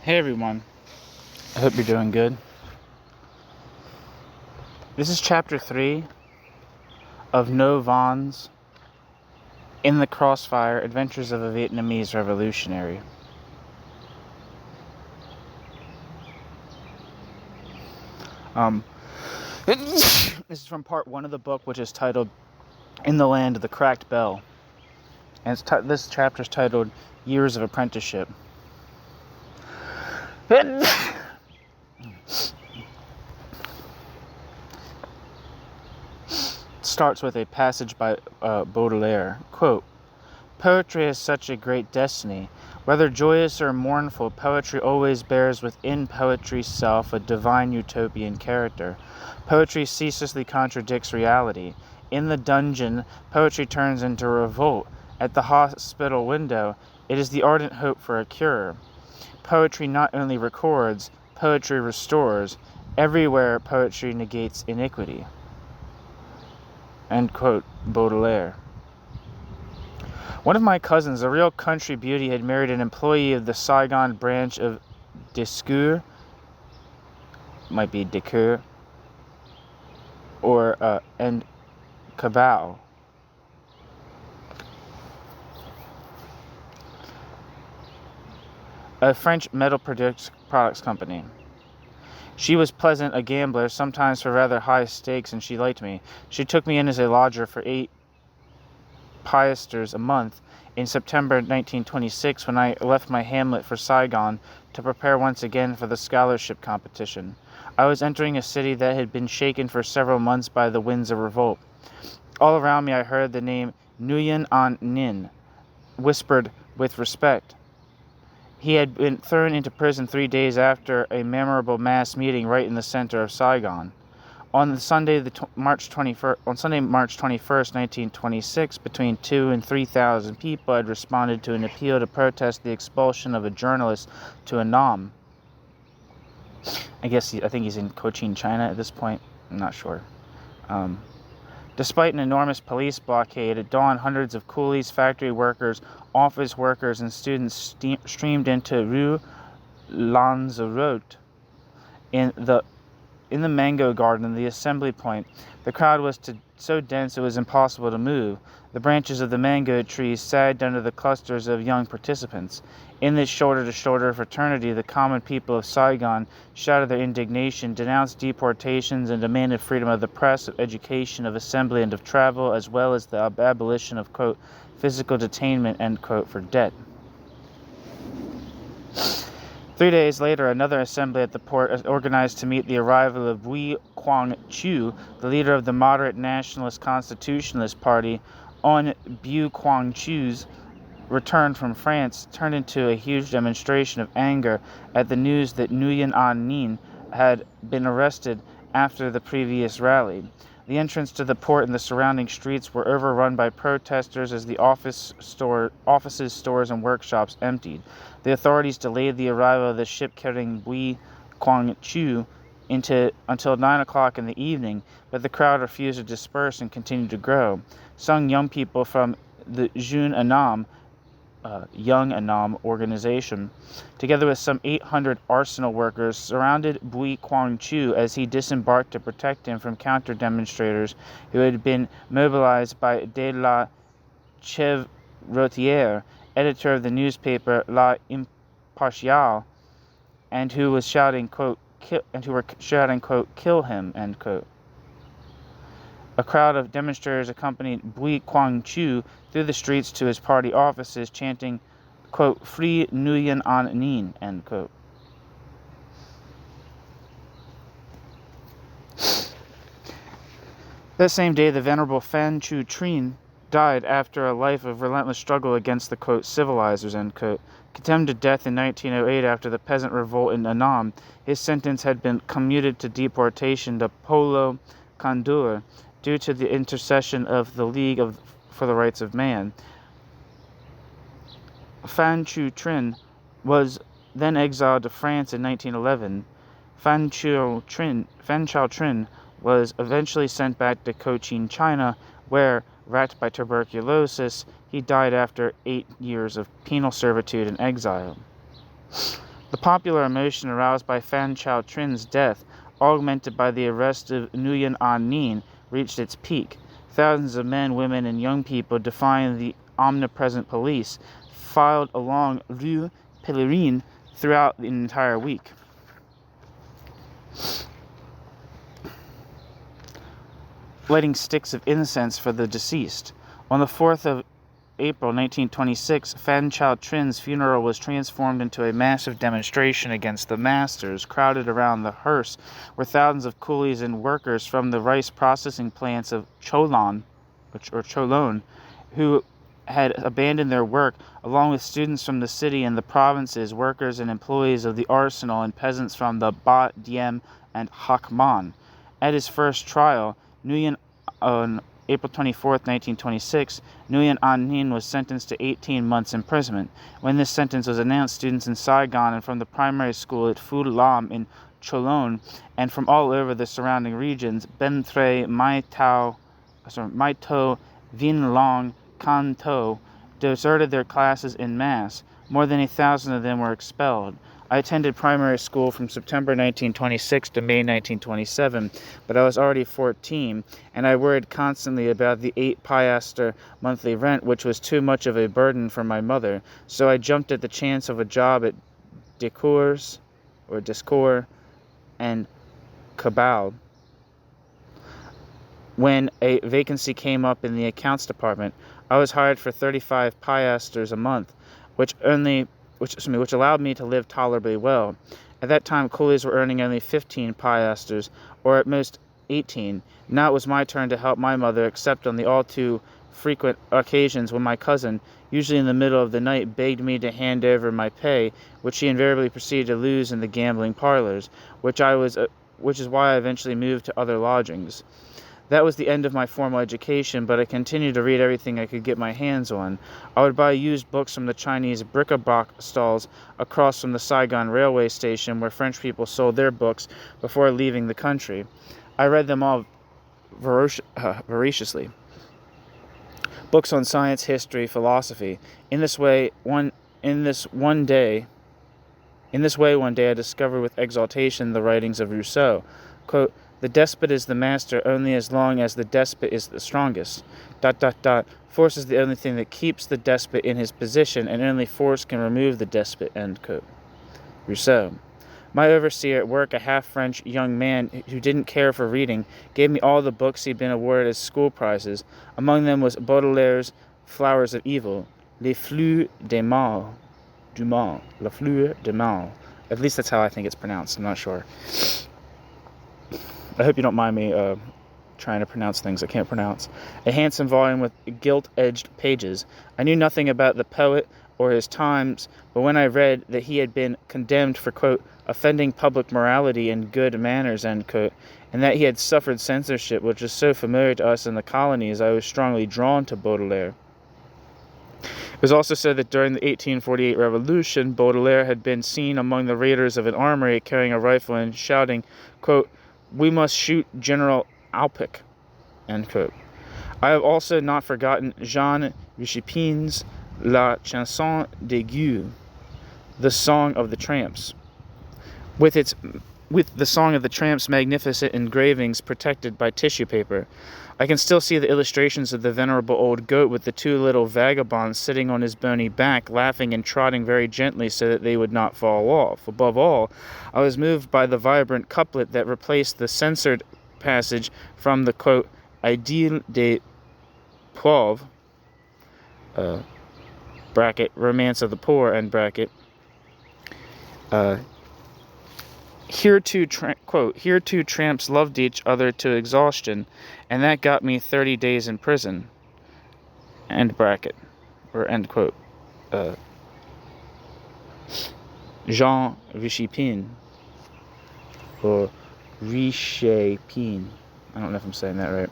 Hey everyone, I hope you're doing good. This is chapter 3 of Ngô Van's In the Crossfire, Adventures of a Vietnamese Revolutionary. This is from part 1 of the book, which is titled In the Land of the Cracked Bell. And this chapter is titled Years of Apprenticeship. Starts with a passage by Baudelaire. Quote, "Poetry is such a great destiny. Whether joyous or mournful, poetry always bears within poetry's self a divine utopian character. Poetry ceaselessly contradicts reality. In the dungeon, poetry turns into revolt. At the hospital window, it is the ardent hope for a cure. Poetry not only records, poetry restores. Everywhere poetry negates iniquity." End quote, Baudelaire. One of my cousins, a real country beauty, had married an employee of the Saigon branch of Discours, might be Decour, and Cabal. A French metal products company. She was pleasant, a gambler, sometimes for rather high stakes, and she liked me. She took me in as a lodger for 8 piastres a month in September 1926, when I left my hamlet for Saigon to prepare once again for the scholarship competition. I was entering a city that had been shaken for several months by the winds of revolt. All around me I heard the name Nguyen An Ninh, whispered with respect. He had been thrown into prison 3 days after a memorable mass meeting right in the center of Saigon. On Sunday, March 21st, 1926, between 2,000 and 3,000 people had responded to an appeal to protest the expulsion of a journalist to Annam. I think he's in Cochin, China at this point. I'm not sure. Despite an enormous police blockade, at dawn hundreds of coolies, factory workers, office workers, and students streamed into Rue Lanzarote. In the mango garden, the assembly point, the crowd was so dense it was impossible to move. The branches of the mango trees sagged under the clusters of young participants. In this shoulder-to-shoulder fraternity, the common people of Saigon shouted their indignation, denounced deportations, and demanded freedom of the press, of education, of assembly, and of travel, as well as the abolition of, quote, physical detainment, end quote, for debt. 3 days later, another assembly at the port organized to meet the arrival of Bui Quang Chu, the leader of the moderate nationalist constitutionalist party. On Bu Quang Chu's return from France, turned into a huge demonstration of anger at the news that Nguyen An Ninh had been arrested after the previous rally. The entrance to the port and the surrounding streets were overrun by protesters as the offices, stores, and workshops emptied. The authorities delayed the arrival of the ship carrying Bui Quang Chu until 9 o'clock in the evening, but the crowd refused to disperse and continued to grow. Some young people from the Young Annam organization, together with some 800 arsenal workers, surrounded Bui Quang Chu as he disembarked to protect him from counter-demonstrators who had been mobilized by De la Chevrotière, editor of the newspaper La Impartiale, and who were shouting, quote, "Kill him," end quote. A crowd of demonstrators accompanied Bui Quang Chu through the streets to his party offices, chanting, quote, "Free Nguyen An Ninh," end quote. That same day, the venerable Phan Chu Trinh died after a life of relentless struggle against the, quote, civilizers, end quote. Condemned to death in 1908 after the peasant revolt in Annam, his sentence had been commuted to deportation to Polo Condor, due to the intercession of the League for the Rights of Man. Phan Chu Trinh was then exiled to France in 1911. Phan Chau Trinh was eventually sent back to Cochin, China, where, racked by tuberculosis, he died after 8 years of penal servitude and exile. The popular emotion aroused by Phan Chau Trin's death, augmented by the arrest of Nguyen An Ninh, reached its peak. Thousands of men, women, and young people, defying the omnipresent police, filed along Rue Pèlerine throughout the entire week. Lighting sticks of incense for the deceased. On the 4th of April 1926, Phan Chau Trin's funeral was transformed into a massive demonstration against the masters. Crowded around the hearse were thousands of coolies and workers from the rice processing plants of Cholon, who had abandoned their work, along with students from the city and the provinces, workers and employees of the arsenal, and peasants from the Ba Diem and Hoc Mon. At his first trial, on April 24, 1926, Nguyen An Ninh was sentenced to 18 months imprisonment. When this sentence was announced, students in Saigon and from the primary school at Phu Lam in Cholon and from all over the surrounding regions, Ben Tre, Mai To, Vin Long, Can To, deserted their classes en masse. More than 1,000 of them were expelled. I attended primary school from September 1926 to May 1927, but I was already 14, and I worried constantly about the 8 piastre monthly rent, which was too much of a burden for my mother, so I jumped at the chance of a job at Discours and Cabal. When a vacancy came up in the accounts department, I was hired for 35 piastres a month, which allowed me to live tolerably well. At that time, coolies were earning only 15 piastres, or at most 18. Now it was my turn to help my mother, except on the all too frequent occasions when my cousin, usually in the middle of the night, begged me to hand over my pay, which she invariably proceeded to lose in the gambling parlors, which is why I eventually moved to other lodgings. That was the end of my formal education, but I continued to read everything I could get my hands on. I would buy used books from the Chinese bric-a-brac stalls across from the Saigon railway station, where French people sold their books before leaving the country. I read them all voraciously. Books on science, history, philosophy. In this way, one day I discovered with exultation the writings of Rousseau. Quote, "The despot is the master only as long as the despot is the strongest. ... Force is the only thing that keeps the despot in his position, and only force can remove the despot." End quote. Rousseau. My overseer at work, a half-French young man who didn't care for reading, gave me all the books he'd been awarded as school prizes. Among them was Baudelaire's Flowers of Evil, Les Fleurs du Mal. Les Fleurs du Mal. At least that's how I think it's pronounced. I'm not sure. I hope you don't mind me trying to pronounce things I can't pronounce. A handsome volume with gilt-edged pages. I knew nothing about the poet or his times, but when I read that he had been condemned for, quote, offending public morality and good manners, end quote, and that he had suffered censorship, which was so familiar to us in the colonies, I was strongly drawn to Baudelaire. It was also said that during the 1848 revolution, Baudelaire had been seen among the raiders of an armory carrying a rifle and shouting, quote, "We must shoot General Alpic," end quote. I have also not forgotten Jean Richepin's La Chanson des Gueux, the Song of the Tramps, with the Song of the Tramps' magnificent engravings protected by tissue paper. I can still see the illustrations of the venerable old goat with the 2 little vagabonds sitting on his bony back, laughing and trotting very gently so that they would not fall off. Above all, I was moved by the vibrant couplet that replaced the censored passage from the, quote, Idylle des Pauvres, bracket, Romance of the Poor, end bracket. Here two tramps loved each other to exhaustion, and that got me 30 days in prison, end bracket, or end quote. Jean Richepin, or Richepin, I don't know if I'm saying that right.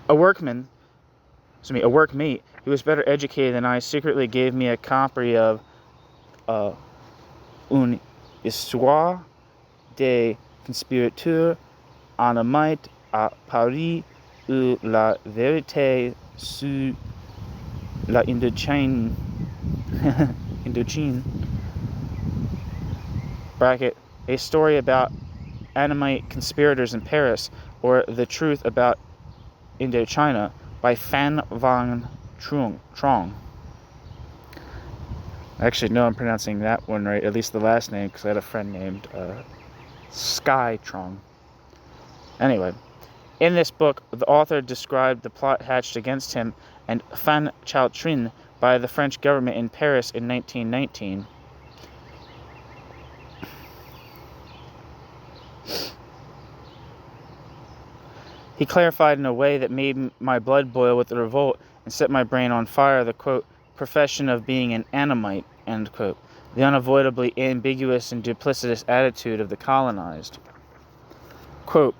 A workmate who was better educated than I secretly gave me a copy of Une histoire des conspirateurs anonymes à Paris où la vérité sur la Indochine Indochine, bracket, A Story About Annamite Conspirators in Paris, or The Truth About Indochina, by Phan Van Trong. I actually know I'm pronouncing that one right, at least the last name, because I had a friend named Sky Trong. Anyway, in this book, the author described the plot hatched against him and Phan Chau Trinh by the French government in Paris in 1919. He clarified in a way that made my blood boil with the revolt and set my brain on fire the, quote, profession of being an Annamite, end quote, the unavoidably ambiguous and duplicitous attitude of the colonized. Quote,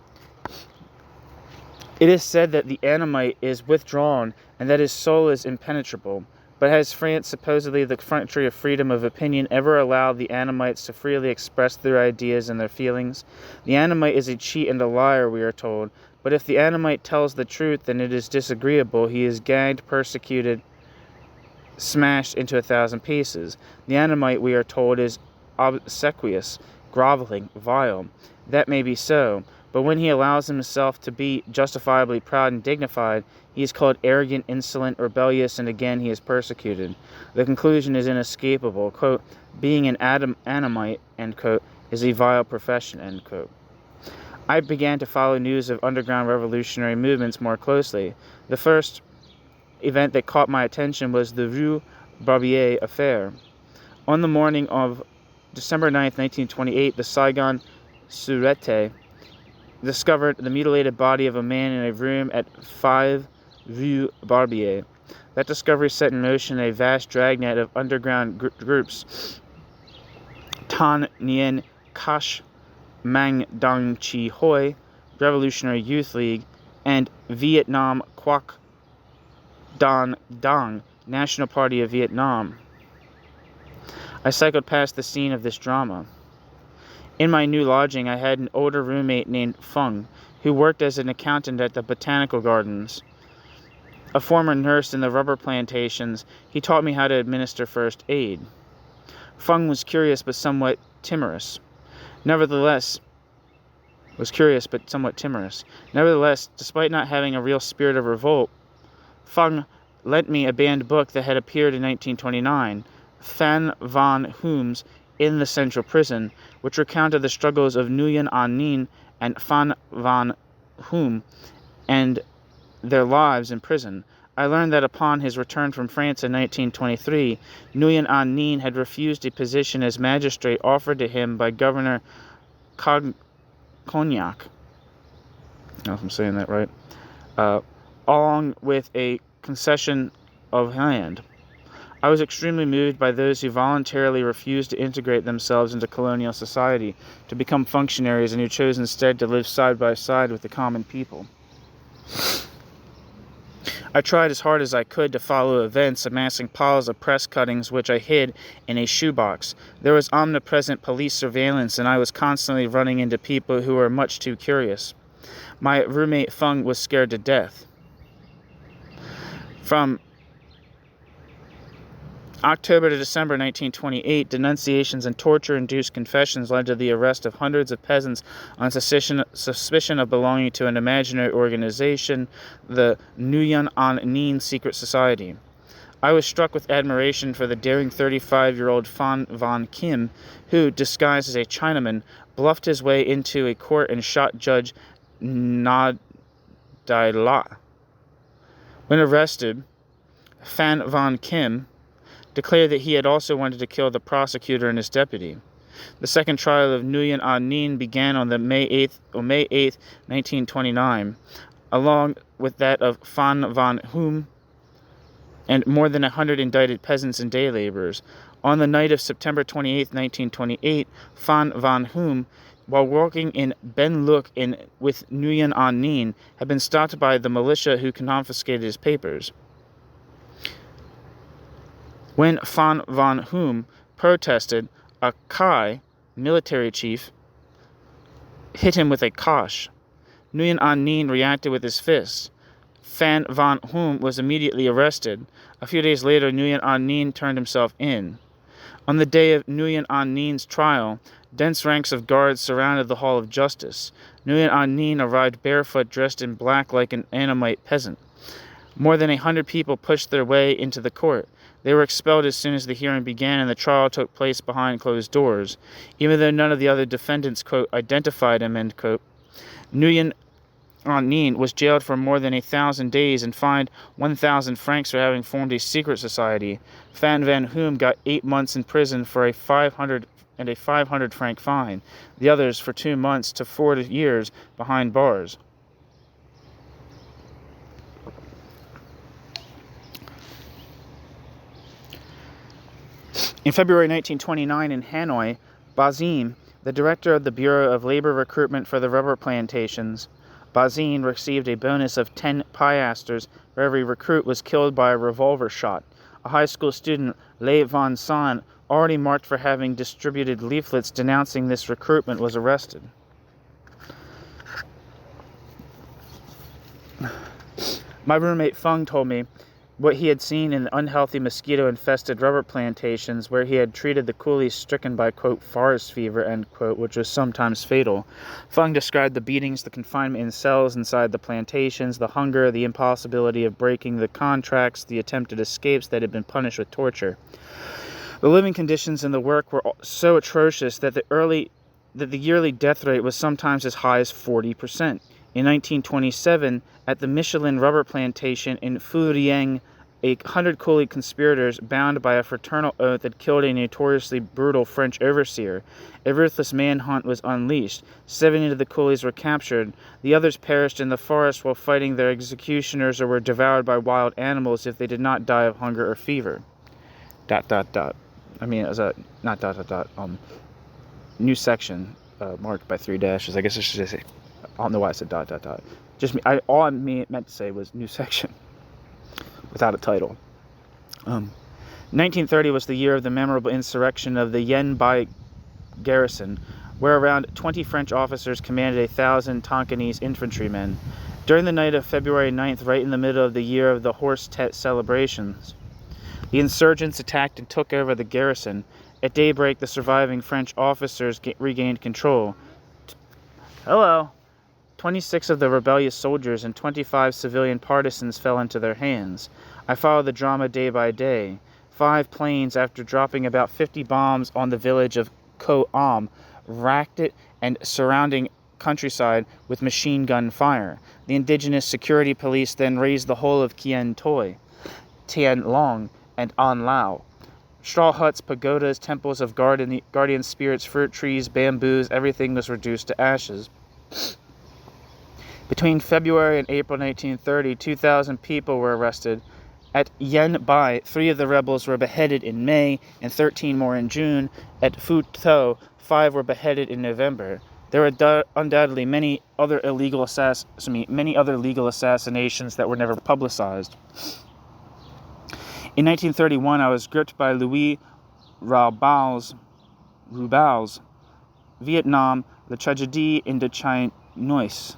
it is said that the Annamite is withdrawn and that his soul is impenetrable, but has France, supposedly the country of freedom of opinion, ever allowed the Annamites to freely express their ideas and their feelings? The Annamite is a cheat and a liar, we are told, but if the Annamite tells the truth, then it is disagreeable. He is gagged, persecuted, smashed into 1,000 pieces. The Annamite, we are told, is obsequious, groveling, vile. That may be so, but when he allows himself to be justifiably proud and dignified, he is called arrogant, insolent, rebellious, and again he is persecuted. The conclusion is inescapable. Quote, being an Annamite, end quote, is a vile profession, end quote. I began to follow news of underground revolutionary movements more closely. The first event that caught my attention was the Rue Barbier affair. On the morning of December 9th, 1928, the Saigon Sûreté discovered the mutilated body of a man in a room at 5 Rue Barbier. That discovery set in motion a vast dragnet of underground groups. Tan Nien Kash Mang Dang Chi Hoi, Revolutionary Youth League, and Vietnam Quoc Don Dang, National Party of Vietnam. I cycled past the scene of this drama. In my new lodging, I had an older roommate named Feng, who worked as an accountant at the botanical gardens. A former nurse in the rubber plantations, he taught me how to administer first aid. Feng was curious but somewhat timorous. Nevertheless, despite not having a real spirit of revolt, Feng lent me a banned book that had appeared in 1929, Phan Van Hoom's In the Central Prison, which recounted the struggles of Nguyen An Ninh and Phan Van Hoom and their lives in prison. I learned that upon his return from France in 1923, Nguyen An Ninh had refused a position as magistrate offered to him by Governor Cognac. I don't know if I'm saying that right. Along with a concession of land. I was extremely moved by those who voluntarily refused to integrate themselves into colonial society, to become functionaries, and who chose instead to live side by side with the common people. I tried as hard as I could to follow events, amassing piles of press cuttings which I hid in a shoebox. There was omnipresent police surveillance, and I was constantly running into people who were much too curious. My roommate Feng was scared to death. From October to December 1928, denunciations and torture-induced confessions led to the arrest of hundreds of peasants on suspicion of belonging to an imaginary organization, the Nguyen An Ninh Secret Society. I was struck with admiration for the daring 35-year-old Phan Van Kim, who, disguised as a Chinaman, bluffed his way into a court and shot Judge Na Dai La. When arrested, Phan Van Kim declared that he had also wanted to kill the prosecutor and his deputy. The second trial of Nguyen An Ninh began on May 8, 1929, along with that of Phan Van Hoom and more than 100 indicted peasants and day laborers. On the night of September 28, 1928, Phan Van Hoom, while walking in Ben Luc with Nguyen An Ninh, had been stopped by the militia who confiscated his papers. When Phan Van Hoom protested, a Khai, military chief, hit him with a kosh. Nguyen An Ninh reacted with his fists. Phan Van Hoom was immediately arrested. A few days later, Nguyen An Ninh turned himself in. On the day of Nguyen An Nin's trial, dense ranks of guards surrounded the Hall of Justice. Nguyen An Ninh arrived barefoot, dressed in black like an Annamite peasant. More than 100 people pushed their way into the court. They were expelled as soon as the hearing began, and the trial took place behind closed doors. Even though none of the other defendants, quote, identified him, end quote, Nguyen An Ninh was jailed for more than 1,000 days and fined 1,000 francs for having formed a secret society. Phan Van Hume got 8 months in prison for a 500 franc fine. The others for 2 months to 4 years behind bars. In February 1929 in Hanoi, Bazin, the director of the Bureau of Labor Recruitment for the rubber plantations, Bazin received a bonus of 10 piastres for every recruit was killed by a revolver shot. A high school student, Le Van San, already marked for having distributed leaflets denouncing this recruitment, was arrested. My roommate Feng told me what he had seen in the unhealthy mosquito-infested rubber plantations where he had treated the coolies stricken by, quote, forest fever, end quote, which was sometimes fatal. Feng described the beatings, the confinement in cells inside the plantations, the hunger, the impossibility of breaking the contracts, the attempted escapes that had been punished with torture. The living conditions in the work were so atrocious that the yearly death rate was sometimes as high as 40%. In 1927, at the Michelin rubber plantation in Phurieng, 100 coolie conspirators, bound by a fraternal oath, had killed a notoriously brutal French overseer. A ruthless manhunt was unleashed. 70 of the coolies were captured. The others perished in the forest while fighting their executioners or were devoured by wild animals if they did not die of hunger or fever. ... I mean, it was a... not ... new section, marked by 3 dashes. I guess I should say... I don't know why I said ... Just me. All I meant to say was new section. Without a title. 1930 was the year of the memorable insurrection of the Yen Bai garrison, where around 20 French officers commanded 1,000 Tonkinese infantrymen. During the night of February 9th, right in the middle of the year of the Horse Tet celebrations, the insurgents attacked and took over the garrison. At daybreak, the surviving French officers regained control. Hello. 26 of the rebellious soldiers and 25 civilian partisans fell into their hands. I followed the drama day by day. 5 planes, after dropping about 50 bombs on the village of Ko Am, racked it and surrounding countryside with machine gun fire. The indigenous security police then razed the whole of Kien Toi, Tien Long, and An Lao. Straw huts, pagodas, temples of guardian spirits, fruit trees, bamboos, everything was reduced to ashes. Between February and April 1930, 2,000 people were arrested. At Yen Bai, 3 of the rebels were beheaded in May and 13 more in June. At Phu Tho, 5 were beheaded in November. There were undoubtedly many other legal assassinations that were never publicized. In 1931, I was gripped by Louis Roubaud's Vietnam, La Tragédie Indochinoise.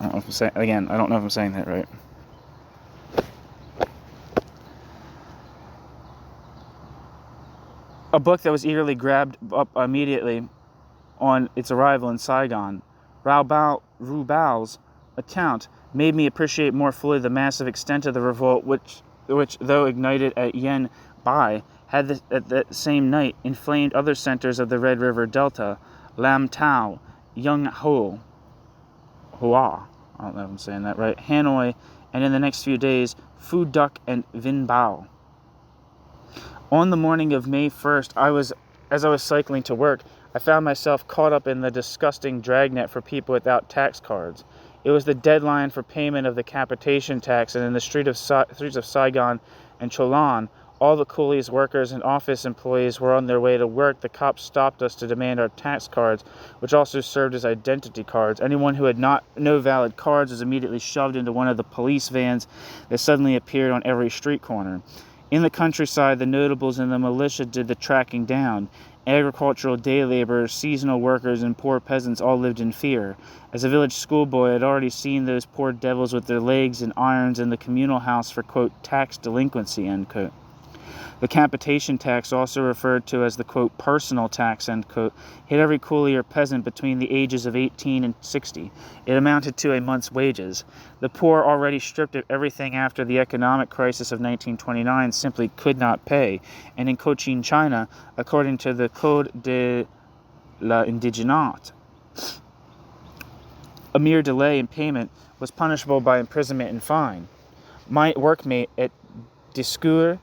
I don't know if I'm saying that right. A book that was eagerly grabbed up immediately on its arrival in Saigon. Roubaud's account made me appreciate more fully the massive extent of the revolt, which though ignited at Yen Bai, had at that same night inflamed other centers of the Red River Delta, Lam Tao, Yung Hoa, I don't know if I'm saying that right, Hanoi, and in the next few days, Phu Duc and Vinh Bao. On the morning of May 1st, as I was cycling to work, I found myself caught up in the disgusting dragnet for people without tax cards. It was the deadline for payment of the capitation tax, and in the streets of Saigon and Cholan, all the coolies, workers, and office employees were on their way to work. The cops stopped us to demand our tax cards, which also served as identity cards. Anyone who had no valid cards was immediately shoved into one of the police vans that suddenly appeared on every street corner. In the countryside, the notables and the militia did the tracking down. Agricultural day laborers, seasonal workers, and poor peasants all lived in fear. As a village schoolboy, I had already seen those poor devils with their legs and irons in the communal house for, quote, tax delinquency, end quote. The capitation tax, also referred to as the, quote, personal tax, end quote, hit every coolie or peasant between the ages of 18 and 60. It amounted to a month's wages. The poor, already stripped of everything after the economic crisis of 1929, simply could not pay. And in Cochin, China, according to the Code de l'Indigénat, a mere delay in payment was punishable by imprisonment and fine. My workmate at Discours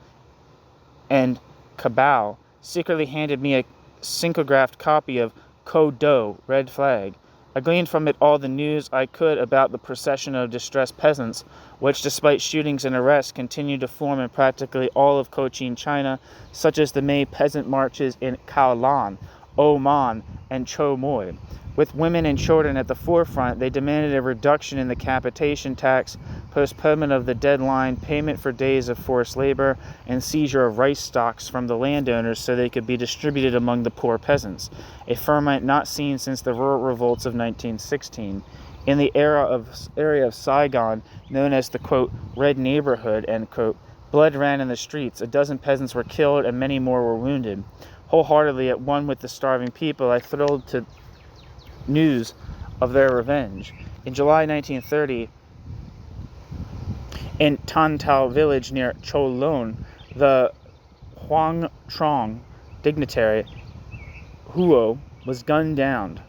and Cabal secretly handed me a syncographed copy of Code d'Eau, Red Flag. I gleaned from it all the news I could about the procession of distressed peasants, which, despite shootings and arrests, continued to form in practically all of Cochin, China, such as the May peasant marches in Kaolan, Oman, and Cho Moi. With women and children at the forefront, they demanded a reduction in the capitation tax, postponement of the deadline, payment for days of forced labor, and seizure of rice stocks from the landowners so they could be distributed among the poor peasants, a ferment not seen since the rural revolts of 1916. In the area of Saigon, known as the, quote, Red Neighborhood, end quote, blood ran in the streets, a dozen peasants were killed and many more were wounded. Wholeheartedly at one with the starving people, I thrilled to news of their revenge. In July 1930, in Tan Tao village near Cholon, the Huang Trong dignitary Huo was gunned down.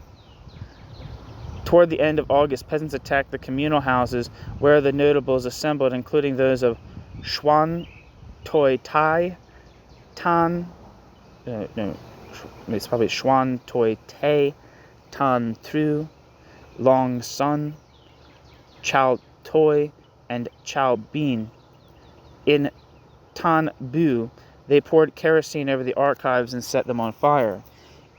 Toward the end of August, peasants attacked the communal houses where the notables assembled, including those of Xuan Toi Tai, it's probably Xuan Toi Tai, Tan Tru, Long Sun, Chao Toi, and Chao Bin. In Tan Bu, they poured kerosene over the archives and set them on fire.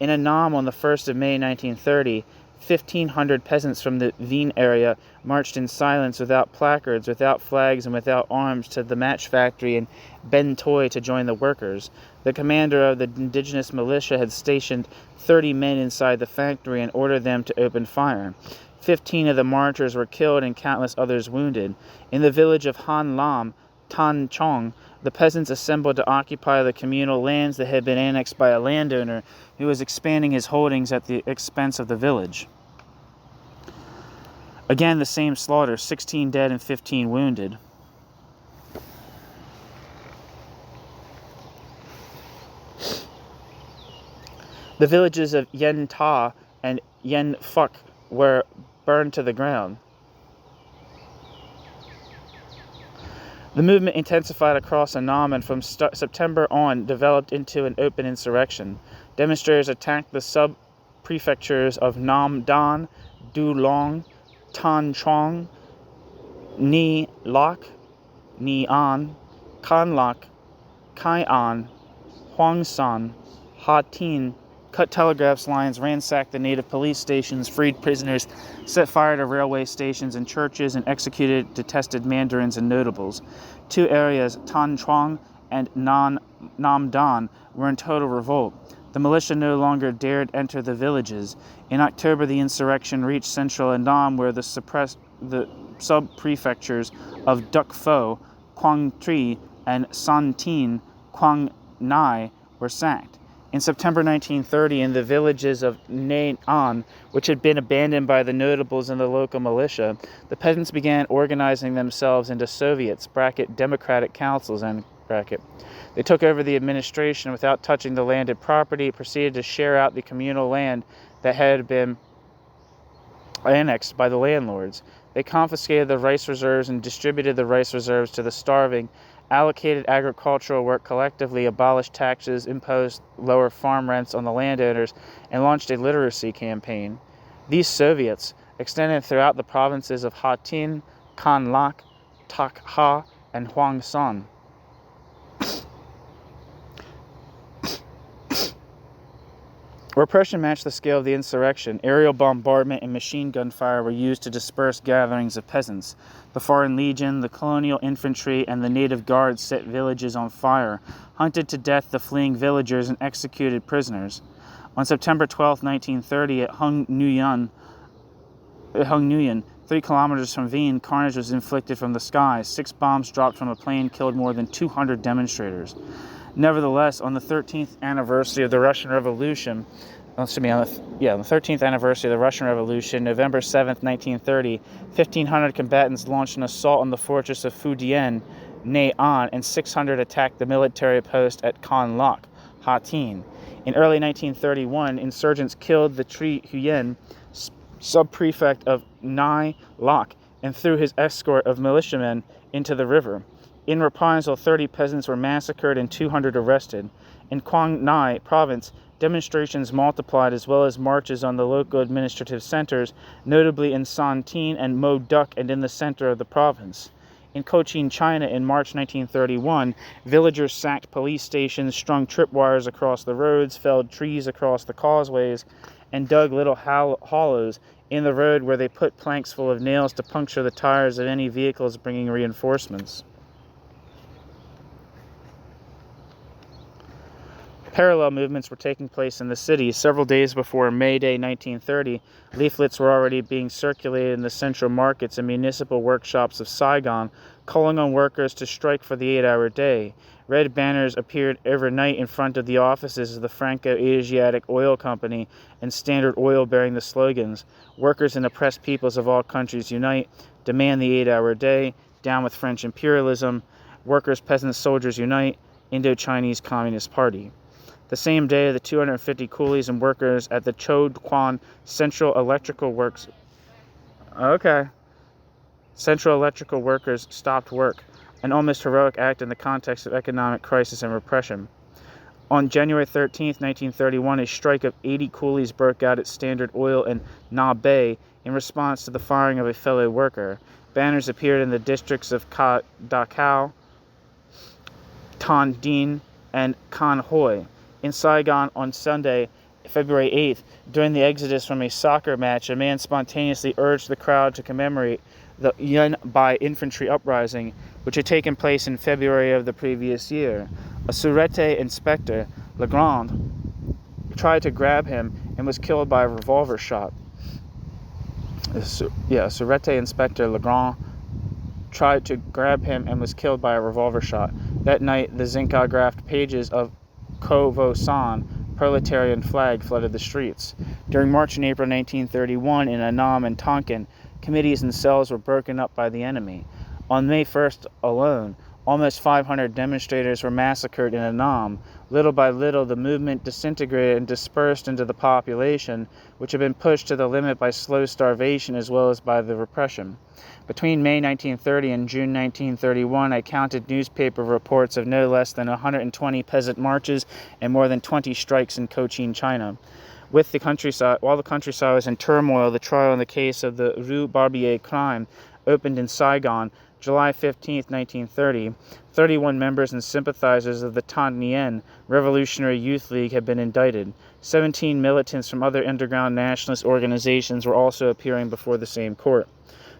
In Annam on the 1st of May 1930, 1,500 peasants from the Vien area marched in silence, without placards, without flags, and without arms to the match factory in Ben Toi to join the workers. The commander of the indigenous militia had stationed 30 men inside the factory and ordered them to open fire. 15 of the marchers were killed and countless others wounded. In the village of Han Lam, Tan Chong, the peasants assembled to occupy the communal lands that had been annexed by a landowner who was expanding his holdings at the expense of the village. Again, the same slaughter, 16 dead and 15 wounded. The villages of Yen Ta and Yen Phuk were burned to the ground. The movement intensified across Annam and from September on developed into an open insurrection. Demonstrators attacked the sub-prefectures of Nam Dan, Du Long, Tan Chong, Ni Lak, Ni An, Kan Lak, Kai An, Huang San, Ha Tin, cut telegraph lines, ransacked the native police stations, freed prisoners, set fire to railway stations and churches, and executed detested mandarins and notables. Two areas, Tan Chuang and Nam Dan, were in total revolt. The militia no longer dared enter the villages. In October, the insurrection reached central Annam, where the sub-prefectures of Duc Pho, Quang Tri, and San Tin, Quang Nai were sacked. In September 1930, in the villages of Nay An, which had been abandoned by the notables and the local militia, the peasants began organizing themselves into Soviets, democratic councils, They took over the administration without touching the landed property, proceeded to share out the communal land that had been annexed by the landlords. They confiscated the rice reserves and distributed the rice reserves to the starving, allocated agricultural work collectively, abolished taxes, imposed lower farm rents on the landowners, and launched a literacy campaign. These Soviets extended throughout the provinces of Ha Tin, Kan Lak, Tak Ha, and Huang San. Repression matched the scale of the insurrection. Aerial bombardment and machine gun fire were used to disperse gatherings of peasants. The Foreign Legion, the colonial infantry, and the native guards set villages on fire, hunted to death the fleeing villagers, and executed prisoners. On September 12, 1930, at Hung Nguyen, 3 kilometers from Wien, carnage was inflicted from the sky. 6 bombs dropped from a plane killed more than 200 demonstrators. Nevertheless, on the 13th anniversary of the Russian Revolution, on the 13th anniversary of the Russian Revolution, November 7th, 1930, 1,500 combatants launched an assault on the fortress of Fudien, Ney-An, and 600 attacked the military post at Con Lac, Ha-Tin. In early 1931, insurgents killed the Tri Huyen, sub-prefect of Nai Lac, and threw his escort of militiamen into the river. In Rapunzel, 30 peasants were massacred and 200 arrested. In Quang Nai province, demonstrations multiplied as well as marches on the local administrative centers, notably in San Tin and Mo Duc and in the center of the province. In Cochin, China, in March 1931, villagers sacked police stations, strung tripwires across the roads, felled trees across the causeways, and dug little hollows in the road where they put planks full of nails to puncture the tires of any vehicles bringing reinforcements. Parallel movements were taking place in the city. Several days before May Day 1930, leaflets were already being circulated in the central markets and municipal workshops of Saigon, calling on workers to strike for the 8-hour day. Red banners appeared every night in front of the offices of the Franco-Asiatic Oil Company and Standard Oil, bearing the slogans, "Workers and oppressed peoples of all countries unite, demand the 8-hour day, down with French imperialism, workers, peasants, soldiers unite, Indo-Chinese Communist Party." The same day, the 250 coolies and workers at the Chod Quan Central Electrical Works Central Electrical Workers stopped work, an almost heroic act in the context of economic crisis and repression. On January 13, 1931, a strike of 80 coolies broke out at Standard Oil in Na Bay in response to the firing of a fellow worker. Banners appeared in the districts of Dachau, Ton Dinh, and Can Hoi. In Saigon on Sunday, February 8th, during the exodus from a soccer match, a man spontaneously urged the crowd to commemorate the Yuen Bai infantry uprising, which had taken place in February of the previous year. A Sûreté inspector, Legrand, tried to grab him and was killed by a revolver shot. Sûreté inspector Legrand tried to grab him and was killed by a revolver shot. That night, the zincographed pages of Ko Vo San, proletarian flag, flooded the streets. During March and April 1931, in Annam and Tonkin, committees and cells were broken up by the enemy. On May 1st alone, almost 500 demonstrators were massacred in Annam. Little by little, the movement disintegrated and dispersed into the population, which had been pushed to the limit by slow starvation as well as by the repression. Between May 1930 and June 1931, I counted newspaper reports of no less than 120 peasant marches and more than 20 strikes in Cochin, China. While the countryside was in turmoil, the trial in the case of the Rue Barbier crime opened in Saigon, July 15, 1930. 31 members and sympathizers of the Tan Nien Revolutionary Youth League had been indicted. 17 militants from other underground nationalist organizations were also appearing before the same court.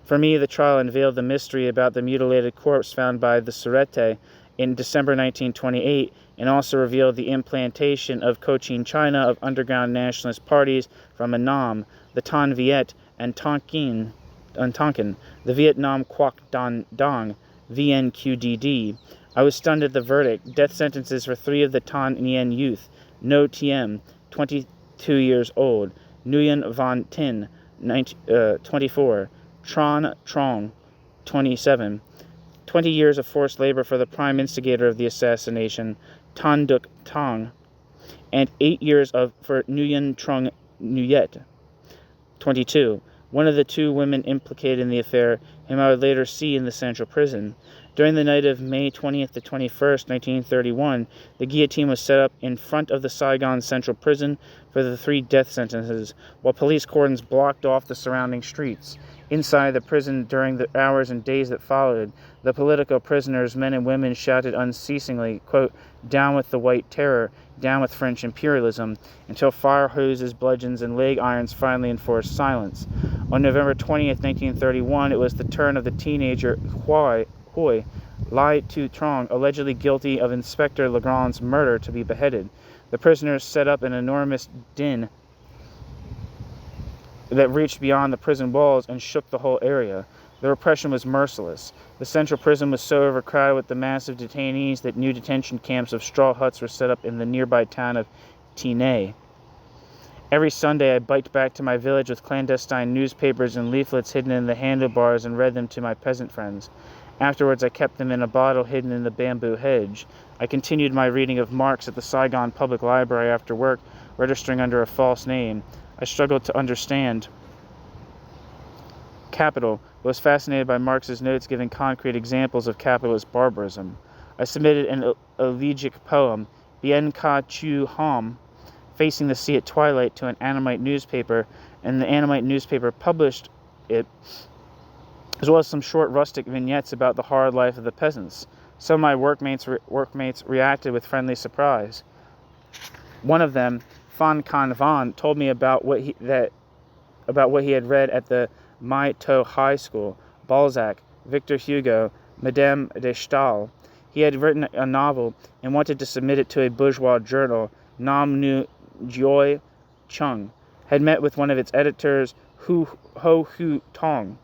For me, the trial unveiled the mystery about the mutilated corpse found by the Sûreté in December 1928, and also revealed the implantation of Cochin, China, of underground nationalist parties from Annam, the Tan Viet, and Tonkin, the Vietnam Quoc Don Dong, VNQDD. I was stunned at the verdict. Death sentences for 3 of the Tan Nien youth: No Tiem, 22 years old; Nguyen Van Tin, 24; Tran Trong, 27. 20 years of forced labor for the prime instigator of the assassination, Tan Duc Tang, and 8 years for Nguyen Trong Nguyet, 22. One of the 2 women implicated in the affair, whom I would later see in the central prison. During the night of May 20th to 21st, 1931, the guillotine was set up in front of the Saigon Central Prison for the 3 death sentences, while police cordons blocked off the surrounding streets. Inside the prison, during the hours and days that followed, the political prisoners, men and women, shouted unceasingly, quote, "Down with the white terror, down with French imperialism," until fire hoses, bludgeons, and leg irons finally enforced silence. On November 20th, 1931, it was the turn of the teenager Hoi Lai Tu Trong, allegedly guilty of Inspector Legrand's murder, to be beheaded. The prisoners set up an enormous din that reached beyond the prison walls and shook the whole area. The repression was merciless. The central prison was so overcrowded with the massive detainees that new detention camps of straw huts were set up in the nearby town of Tinay. Every Sunday I biked back to my village with clandestine newspapers and leaflets hidden in the handlebars and read them to my peasant friends. Afterwards I kept them in a bottle hidden in the bamboo hedge. I continued my reading of Marx at the Saigon Public Library after work, registering under a false name. I struggled to understand capital, but was fascinated by Marx's notes giving concrete examples of capitalist barbarism. I submitted an elegiac poem, Bien Ka Chu Ham, Facing the Sea at Twilight, to an Annamite newspaper, and the Annamite newspaper published it, as well as some short rustic vignettes about the hard life of the peasants. Some of my workmates reacted with friendly surprise. One of them, Phan Can Van, told me about what he had read at the Mai To High School: Balzac, Victor Hugo, Madame de Stael. He had written a novel and wanted to submit it to a bourgeois journal, Nam Nu Jioi Chung, had met with one of its editors, Ho Hu Tong.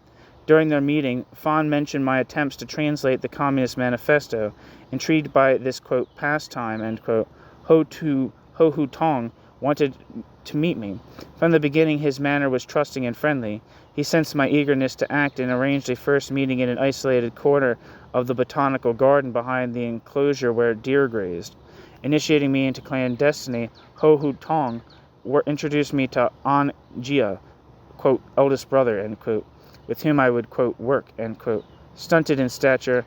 During their meeting, Fan mentioned my attempts to translate the Communist Manifesto. Intrigued by this, quote, pastime, end quote, Ho Hu Tong wanted to meet me. From the beginning, his manner was trusting and friendly. He sensed my eagerness to act and arranged a first meeting in an isolated corner of the botanical garden behind the enclosure where deer grazed. Initiating me into clandestiny, Ho Hu Tong introduced me to An Gia, quote, eldest brother, end quote, with whom I would, quote, work, end quote. Stunted in stature,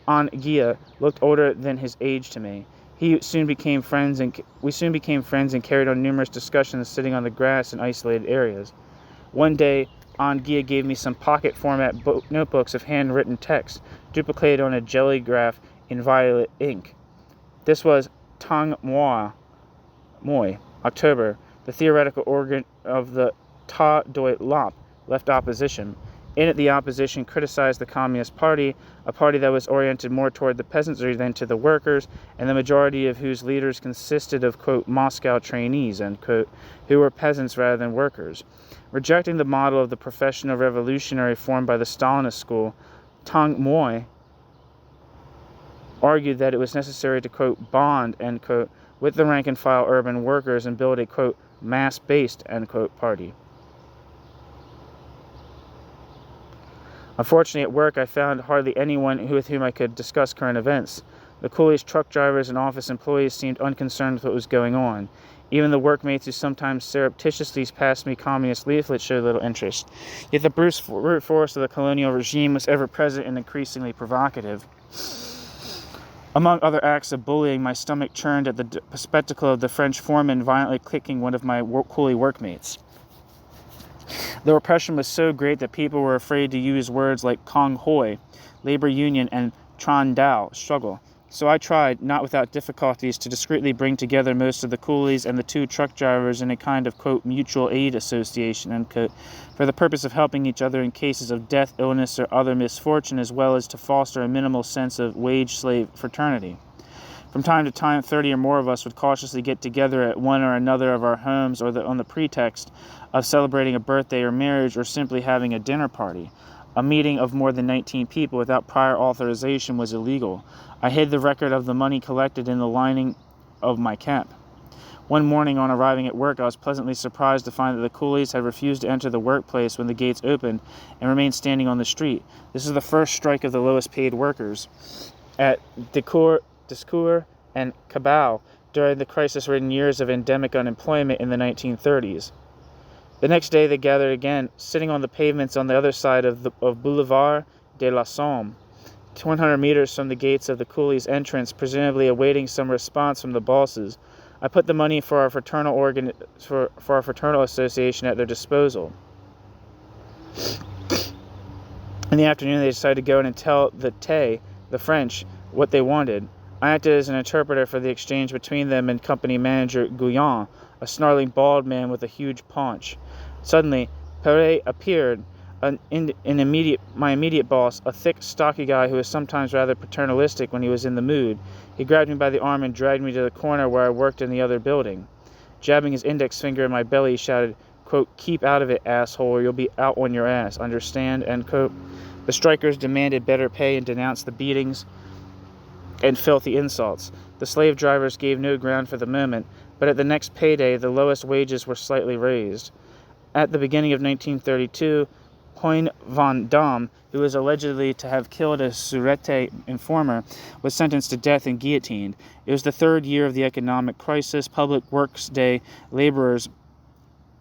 An Gia looked older than his age to me. We soon became friends and carried on numerous discussions sitting on the grass in isolated areas. One day, An Gia gave me some pocket format notebooks of handwritten text, duplicated on a jellygraph in violet ink. This was Tang Moi, October, the theoretical organ of the Ta Doi Lap, left opposition. In it, the opposition criticized the Communist Party, a party that was oriented more toward the peasantry than to the workers, and the majority of whose leaders consisted of, quote, Moscow trainees, end quote, who were peasants rather than workers. Rejecting the model of the professional revolutionary formed by the Stalinist school, Tang Moi argued that it was necessary to, quote, bond, end quote, with the rank-and-file urban workers and build a, quote, mass-based, end quote, party. Unfortunately, at work, I found hardly anyone with whom I could discuss current events. The coolies, truck drivers, and office employees seemed unconcerned with what was going on. Even the workmates who sometimes surreptitiously passed me communist leaflets showed little interest. Yet the brute force of the colonial regime was ever present and increasingly provocative. Among other acts of bullying, my stomach churned at the spectacle of the French foreman violently kicking one of my coolie workmates. The repression was so great that people were afraid to use words like Kong Hoi, labor union, and Tran Dao, struggle. So I tried, not without difficulties, to discreetly bring together most of the coolies and the two truck drivers in a kind of, quote, mutual aid association, end quote, for the purpose of helping each other in cases of death, illness, or other misfortune, as well as to foster a minimal sense of wage-slave fraternity. From time to time, 30 or more of us would cautiously get together at one or another of our homes on the pretext of celebrating a birthday or marriage or simply having a dinner party. A meeting of more than 19 people without prior authorization was illegal. I hid the record of the money collected in the lining of my cap. One morning on arriving at work, I was pleasantly surprised to find that the coolies had refused to enter the workplace when the gates opened and remained standing on the street. This is the first strike of the lowest paid workers. At Discours and Cabal during the crisis-ridden years of endemic unemployment in the 1930s. The next day they gathered again, sitting on the pavements on the other side of Boulevard de la Somme, 100 meters from the gates of the coolies' entrance, presumably awaiting some response from the bosses. I put the money for our fraternal association at their disposal. In the afternoon, they decided to go in and tell the French, what they wanted. I acted as an interpreter for the exchange between them and company manager Guyon, a snarling bald man with a huge paunch. Suddenly, Perret appeared, my immediate boss, a thick, stocky guy who was sometimes rather paternalistic when he was in the mood. He grabbed me by the arm and dragged me to the corner where I worked in the other building. Jabbing his index finger in my belly, he shouted, quote, "keep out of it, asshole, or you'll be out on your ass, understand?" End quote. The strikers demanded better pay and denounced the beatings and filthy insults. The slave drivers gave no ground for the moment, but at the next payday, the lowest wages were slightly raised. At the beginning of 1932, Hoin van Dam, who was allegedly to have killed a Surete informer, was sentenced to death and guillotined. It was the third year of the economic crisis. Public Works Day laborers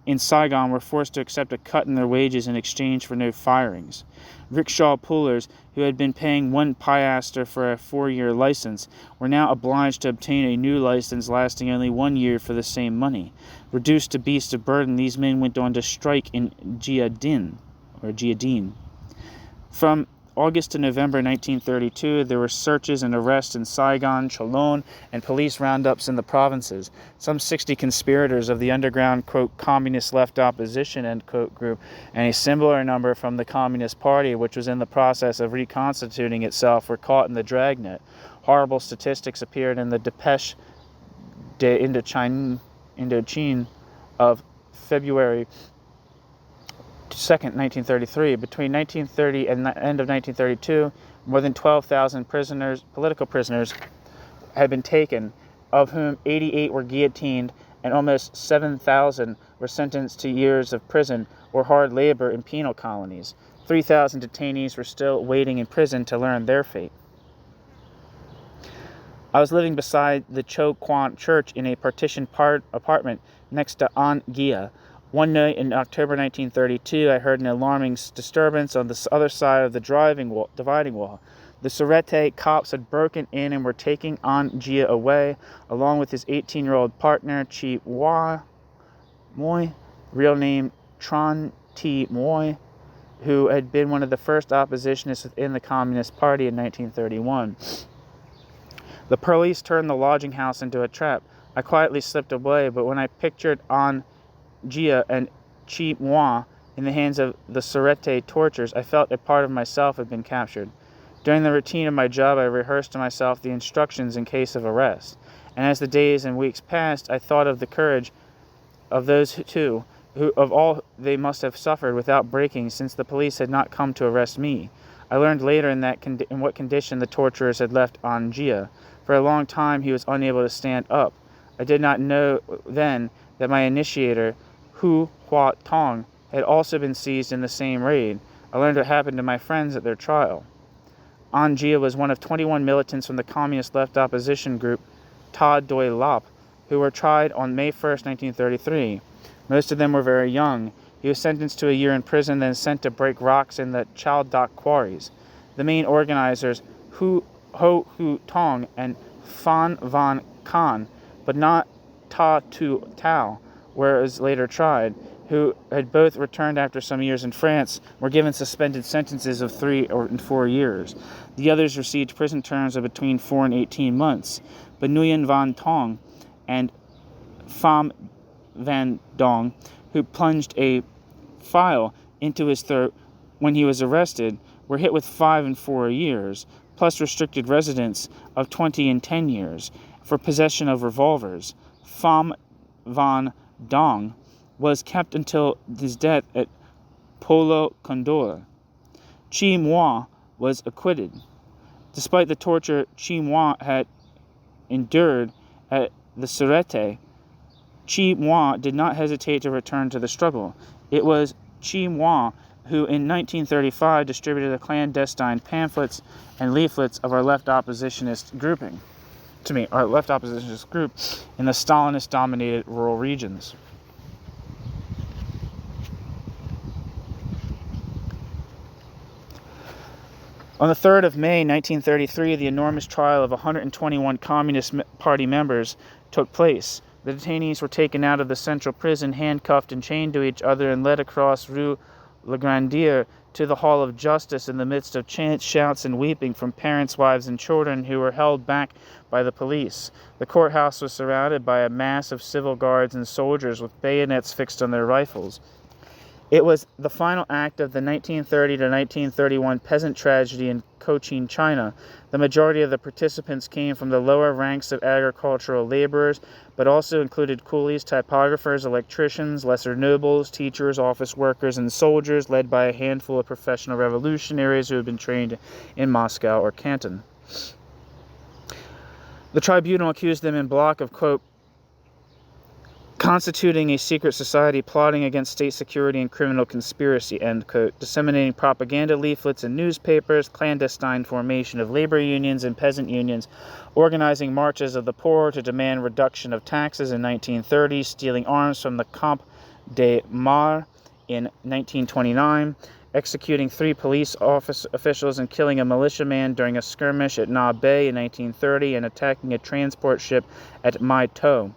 in Saigon were forced to accept a cut in their wages in exchange for no firings. Rickshaw pullers, who had been paying 1 piastre for a 4-year license, were now obliged to obtain a new license lasting only 1 year for the same money. Reduced to beasts of burden, these men went on to strike in Jiadin. From August to November 1932, there were searches and arrests in Saigon, Cholon, and police roundups in the provinces. Some 60 conspirators of the underground, quote, "communist left opposition," end quote, group, and a similar number from the Communist Party, which was in the process of reconstituting itself, were caught in the dragnet. Horrible statistics appeared in the Dépêche d'Indochine of February 2nd, 1933. Between 1930 and the end of 1932, more than 12,000 political prisoners, had been taken, of whom 88 were guillotined, and almost 7,000 were sentenced to years of prison or hard labor in penal colonies. 3,000 detainees were still waiting in prison to learn their fate. I was living beside the Cho Kwan Church in a partitioned apartment next to An Gia. One night in October 1932, I heard an alarming disturbance on the other side of the dividing wall. The Surete cops had broken in and were taking An Gia away, along with his 18-year-old partner, Chi Wa Moi, real name Tran T. Moi, who had been one of the first oppositionists within the Communist Party in 1931. The police turned the lodging house into a trap. I quietly slipped away, but when I pictured An Gia and Chi Moi in the hands of the Surete tortures, I felt a part of myself had been captured. During the routine of my job, I rehearsed to myself the instructions in case of arrest. And as the days and weeks passed, I thought of the courage of those two, who of all they must have suffered without breaking, since the police had not come to arrest me. I learned later in what condition the torturers had left An Gia. For a long time, he was unable to stand up. I did not know then that my initiator, Hu Hua Tong, had also been seized in the same raid. I learned what happened to my friends at their trial. An Gia was one of 21 militants from the communist left opposition group Ta Doi Lap, who were tried on May 1st, 1933. Most of them were very young. He was sentenced to a year in prison, then sent to break rocks in the Chao Dak quarries. The main organizers, Ho Hu Tong and Fan Van Khan, but not Ta Tu Tao, whereas later tried, who had both returned after some years in France, were given suspended sentences of 3 and 4 years. The others received prison terms of between 4 and 18 months. But Nguyen Van Tong and Pham Van Dong, who plunged a file into his throat when he was arrested, were hit with 5 and 4 years, plus restricted residence of 20 and 10 years for possession of revolvers. Pham Van Dong was kept until his death at Polo Condor. Chi Moi was acquitted. Despite the torture Chi Moi had endured at the Surete, Chi Moi did not hesitate to return to the struggle. It was Chi Moi who in 1935 distributed the clandestine pamphlets and leaflets of our left oppositionist group in the Stalinist-dominated rural regions. On the 3rd of May, 1933, the enormous trial of 121 Communist Party members took place. The detainees were taken out of the central prison, handcuffed and chained to each other, and led across Rue Le Grandier to the Hall of Justice in the midst of chants, shouts, and weeping from parents, wives, and children who were held back by the police. The courthouse was surrounded by a mass of civil guards and soldiers with bayonets fixed on their rifles. It was the final act of the 1930 to 1931 peasant tragedy in Cochin, China. The majority of the participants came from the lower ranks of agricultural laborers, but also included coolies, typographers, electricians, lesser nobles, teachers, office workers, and soldiers, led by a handful of professional revolutionaries who had been trained in Moscow or Canton. The tribunal accused them in block of, quote, constituting a secret society, plotting against state security and criminal conspiracy, end quote, disseminating propaganda leaflets in newspapers, clandestine formation of labor unions and peasant unions, organizing marches of the poor to demand reduction of taxes in 1930, stealing arms from the Camp de Mars in 1929, executing 3 police officials and killing a militiaman during a skirmish at Na Bay in 1930, and attacking a transport ship at Mai To.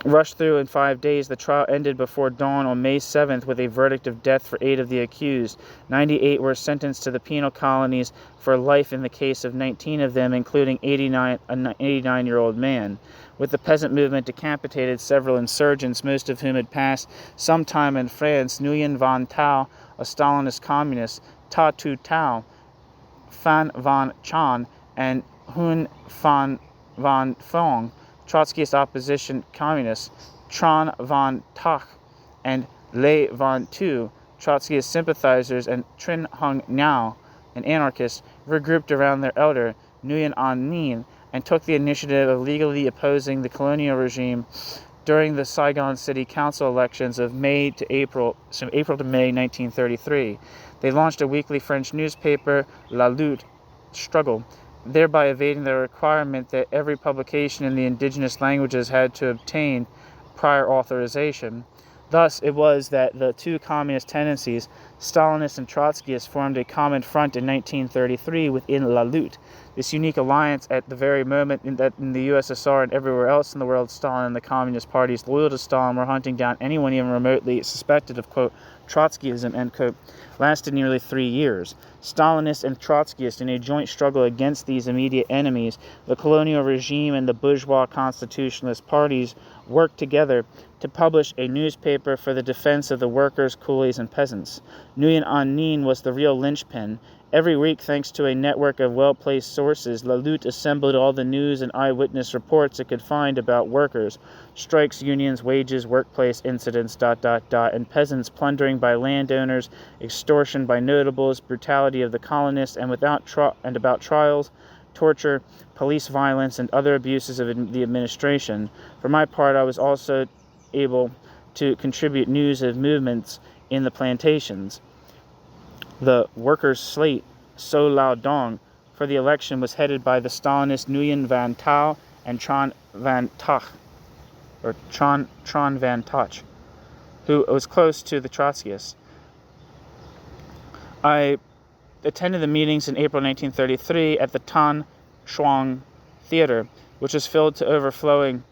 Rushed through in 5 days, the trial ended before dawn on May 7th with a verdict of death for 8 of the accused. 98 were sentenced to the penal colonies for life in the case of 19 of them, including an 89-year-old man. With the peasant movement decapitated several insurgents, most of whom had passed some time in France, Nguyen Van Tao, a Stalinist communist, Ta Tu Tao, Phan Van Chan, and Hun Phan Van Phong, Trotskyist opposition communists, Tran Van Tak and Lê Van Tu, Trotskyist sympathizers, and Trinh Hung Nhau, an anarchist, regrouped around their elder, Nguyen An Ninh, and took the initiative of legally opposing the colonial regime during the Saigon City Council elections of April to May 1933. They launched a weekly French newspaper, La Lutte, Struggle, thereby evading the requirement that every publication in the indigenous languages had to obtain prior authorization. Thus, it was that the two communist tendencies, Stalinists and Trotskyists, formed a common front in 1933 within La Lutte. This unique alliance at the very moment that in the USSR and everywhere else in the world, Stalin and the Communist parties loyal to Stalin were hunting down anyone even remotely suspected of, quote, Trotskyism, end quote, lasted nearly 3 years. Stalinists and Trotskyists, in a joint struggle against these immediate enemies, the colonial regime and the bourgeois constitutionalist parties, worked together to publish a newspaper for the defense of the workers, coolies, and peasants. Nguyen An Ninh was the real linchpin. Every week, thanks to a network of well-placed sources, La Lutte assembled all the news and eyewitness reports it could find about workers, strikes, unions, wages, workplace incidents, ... and peasants, plundering by landowners, extortion by notables, brutality of the colonists, and about trials, torture, police violence, and other abuses of the administration. For my part, I was also able to contribute news of movements in the plantations. The workers' slate, So Lao Dong, for the election was headed by the Stalinist Nguyen Van Tao and Tran Van Toch, who was close to the Trotskyists. I attended the meetings in April 1933 at the Tan Shuang Theater, which was filled to overflowing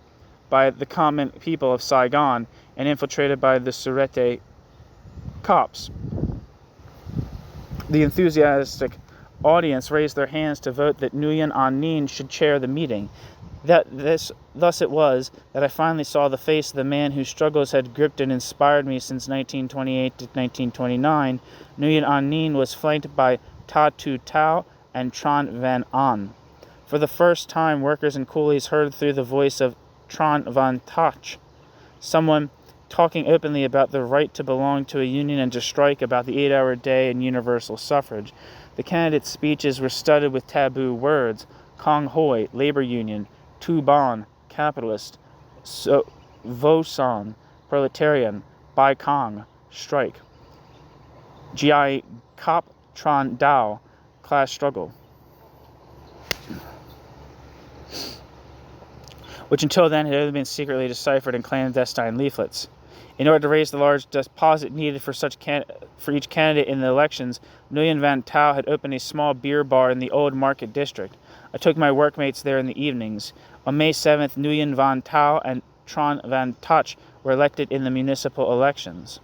by the common people of Saigon and infiltrated by the Surete cops. The enthusiastic audience raised their hands to vote that Nguyen An Ninh should chair the meeting. Thus it was that I finally saw the face of the man whose struggles had gripped and inspired me since 1928 to 1929. Nguyen An Ninh was flanked by Ta Tu Tao and Tran Van An. For the first time, workers and coolies heard through the voice of Tran Van Toch, someone talking openly about the right to belong to a union and to strike, about the 8-hour day and universal suffrage. The candidates' speeches were studded with taboo words: Kong Hoi, labor union; Tu Ban, capitalist; So Vo San, proletarian; Bai Kong, strike; Giai Kop Tran Dao, class struggle, which until then had only been secretly deciphered in clandestine leaflets. In order to raise the large deposit needed for each candidate in the elections, Nguyen Van Tao had opened a small beer bar in the old market district. I took my workmates there in the evenings. On May 7th, Nguyen Van Tao and Tran Van Toch were elected in the municipal elections.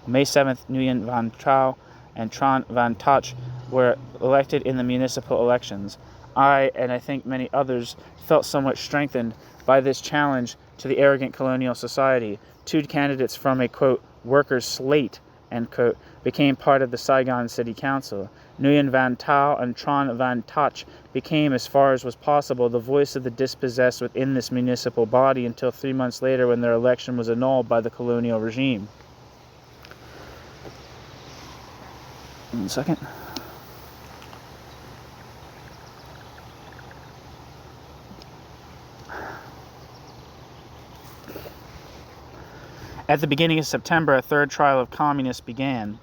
On May 7th, Nguyen Van Tao and Tran Van Toch were elected in the municipal elections. I, and I think many others, felt somewhat strengthened by this challenge to the arrogant colonial society. Two candidates from a, quote, workers' slate, end quote, became part of the Saigon City Council. Nguyen Van Tao and Tran Van Toch became, as far as was possible, the voice of the dispossessed within this municipal body until 3 months later when their election was annulled by the colonial regime. 1 second. At the beginning of September, a third trial of communists began.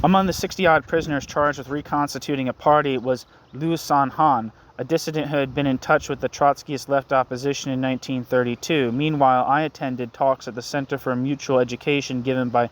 Among the 60-odd prisoners charged with reconstituting a party was Liu San Han, a dissident who had been in touch with the Trotskyist left opposition in 1932. Meanwhile, I attended talks at the Center for Mutual Education given by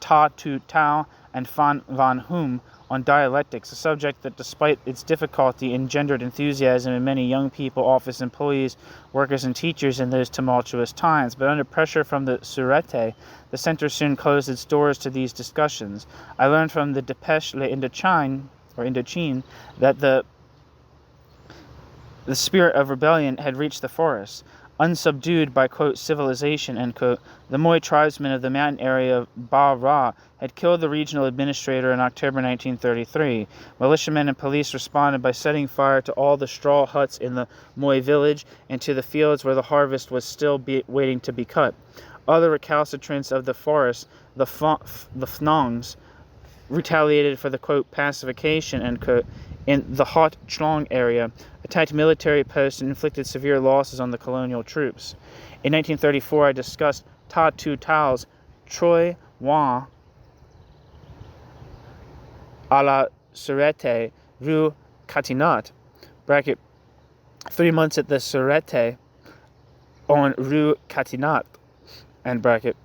Ta Tu Tao and Phan Van Hum on dialectics, a subject that, despite its difficulty, engendered enthusiasm in many young people, office employees, workers, and teachers in those tumultuous times. But under pressure from the Sûreté, the center soon closed its doors to these discussions. I learned from the Dépêche Indochine that the spirit of rebellion had reached the forest. Unsubdued by, quote, civilization, end quote, the Moi tribesmen of the mountain area of Ba Ra had killed the regional administrator in October 1933. Militiamen and police responded by setting fire to all the straw huts in the Moi village and to the fields where the harvest was still waiting to be cut. Other recalcitrants of the forest, the Phnongs, retaliated for the, quote, pacification, end quote, in the Hot Chlong area, attacked military posts and inflicted severe losses on the colonial troops. In 1934, I discussed Ta Tu Tao's Troi Wan à la Sûreté Rue Catinat, bracket, 3 months at the Sûreté on Rue Catinat, end bracket.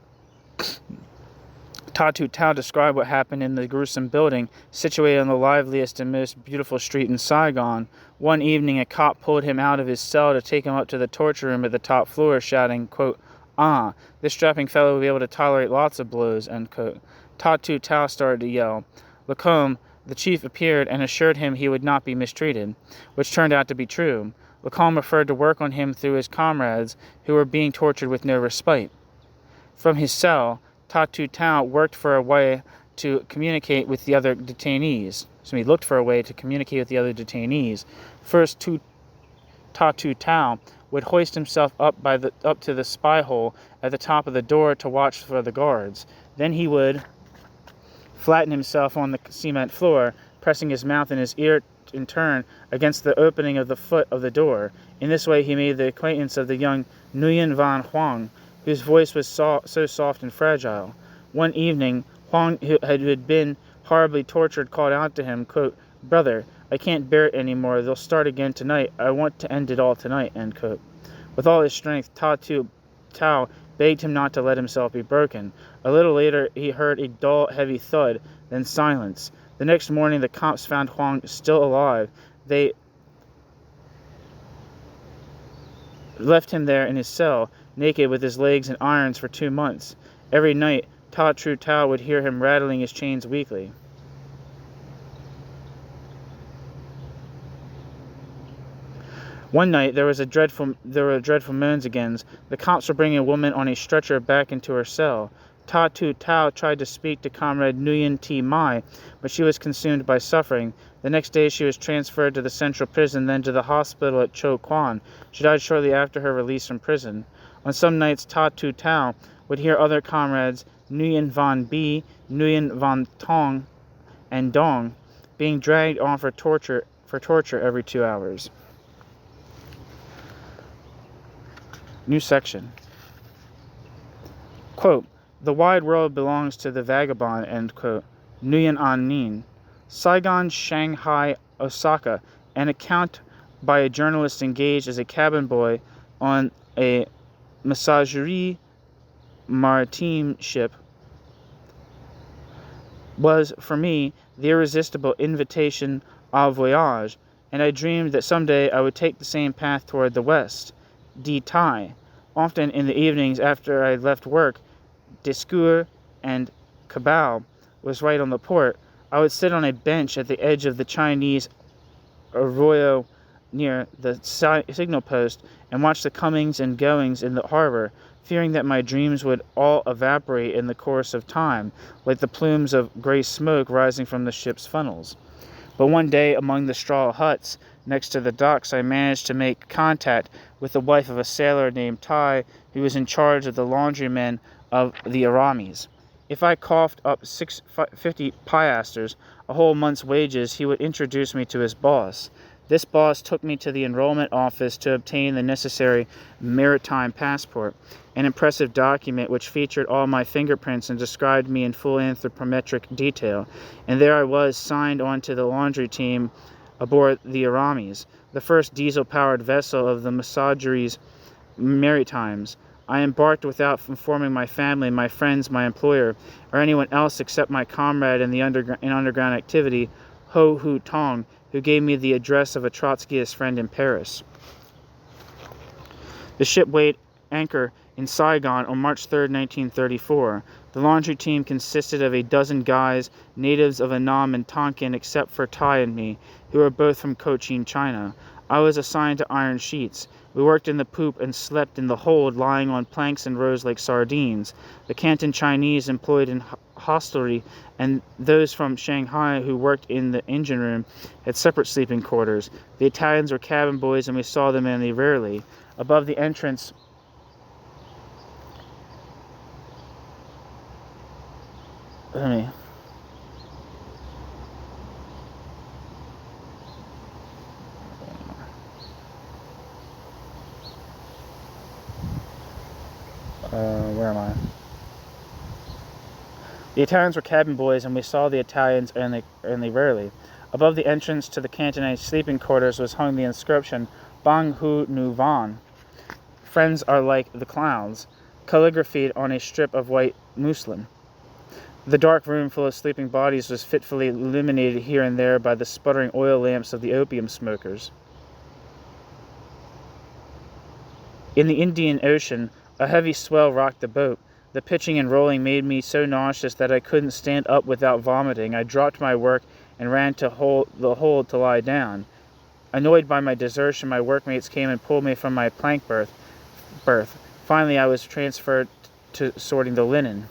Ta Tu Tao described what happened in the gruesome building, situated on the liveliest and most beautiful street in Saigon. One evening, a cop pulled him out of his cell to take him up to the torture room at the top floor, shouting, quote, "Ah, this strapping fellow will be able to tolerate lots of blows," end quote. Ta Tu Tao started to yell. Lacombe, the chief, appeared and assured him he would not be mistreated, which turned out to be true. Lacombe referred to work on him through his comrades, who were being tortured with no respite. From his cell, Ta Tu Tao worked for a way to communicate with the other detainees. So he looked for a way to communicate with the other detainees. First, Ta Tu Tao would hoist himself up to the spy hole at the top of the door to watch for the guards. Then he would flatten himself on the cement floor, pressing his mouth and his ear in turn against the opening of the foot of the door. In this way, he made the acquaintance of the young Nguyen Van Hoang, whose voice was so soft and fragile. One evening, Huang, who had been horribly tortured, called out to him, quote, "Brother, I can't bear it anymore. They'll start again tonight. I want to end it all tonight," end quote. With all his strength, Ta Tu Tao begged him not to let himself be broken. A little later, he heard a dull, heavy thud, then silence. The next morning, the cops found Huang still alive. They left him there in his cell, naked with his legs in irons for 2 months. Every night, Ta Tu Tao would hear him rattling his chains weakly. One night, there were dreadful moans again. The cops were bringing a woman on a stretcher back into her cell. Ta Tu Tao tried to speak to Comrade Nguyen T. Mai, but she was consumed by suffering. The next day, she was transferred to the central prison, then to the hospital at Cho Quan. She died shortly after her release from prison. On some nights, Ta Tu Tao would hear other comrades, Nguyen Van Bi, Nguyen Van Tong, and Dong, being dragged on for torture every 2 hours. New section. Quote, "The wide world belongs to the vagabond," end quote. Nguyen An Nin. Saigon, Shanghai, Osaka. An account by a journalist engaged as a cabin boy on a Messagerie Maritime ship was, for me, the irresistible invitation au voyage, and I dreamed that someday I would take the same path toward the west. Di Tai. Often in the evenings after I left work, Discours and Cabal was right on the port. I would sit on a bench at the edge of the Chinese arroyo near the signal post and watch the comings and goings in the harbor. fearing that my dreams would all evaporate in the course of time, like the plumes of gray smoke rising from the ship's funnels. But one day, among the straw huts next to the docks, I managed to make contact with the wife of a sailor named Tai, who was in charge of the laundrymen of the Aramis. If I coughed up 50 piastres, a whole month's wages, he would introduce me to his boss. This boss took me to the enrollment office to obtain the necessary maritime passport, an impressive document which featured all my fingerprints and described me in full anthropometric detail. And there I was, signed on to the laundry team aboard the Aramis, the first diesel-powered vessel of the Messageries Maritimes. I embarked without informing my family, my friends, my employer, or anyone else except my comrade in underground activity, Ho Hu Tong, who gave me the address of a Trotskyist friend in Paris. The ship weighed anchor in Saigon on March 3, 1934. The laundry team consisted of a dozen guys, natives of Annam and Tonkin, except for Tai and me, who were both from Cochin, China. I was assigned to iron sheets. We worked in the poop and slept in the hold, lying on planks and rows like sardines. The Canton Chinese employed in hostelry and those from Shanghai who worked in the engine room had separate sleeping quarters. The Italians were cabin boys, and we saw them only rarely. Above the entrance where am I? The Italians were cabin boys, and we saw the Italians only rarely. Above the entrance to the Cantonese sleeping quarters was hung the inscription, Bang Hu Nu Van. Friends are like the clouds, calligraphied on a strip of white muslin. The dark room full of sleeping bodies was fitfully illuminated here and there by the sputtering oil lamps of the opium smokers. In the Indian Ocean, a heavy swell rocked the boat. The pitching and rolling made me so nauseous that I couldn't stand up without vomiting. I dropped my work and ran to the hold to lie down. Annoyed by my desertion, my workmates came and pulled me from my plank berth. Finally, I was transferred to sorting the linen.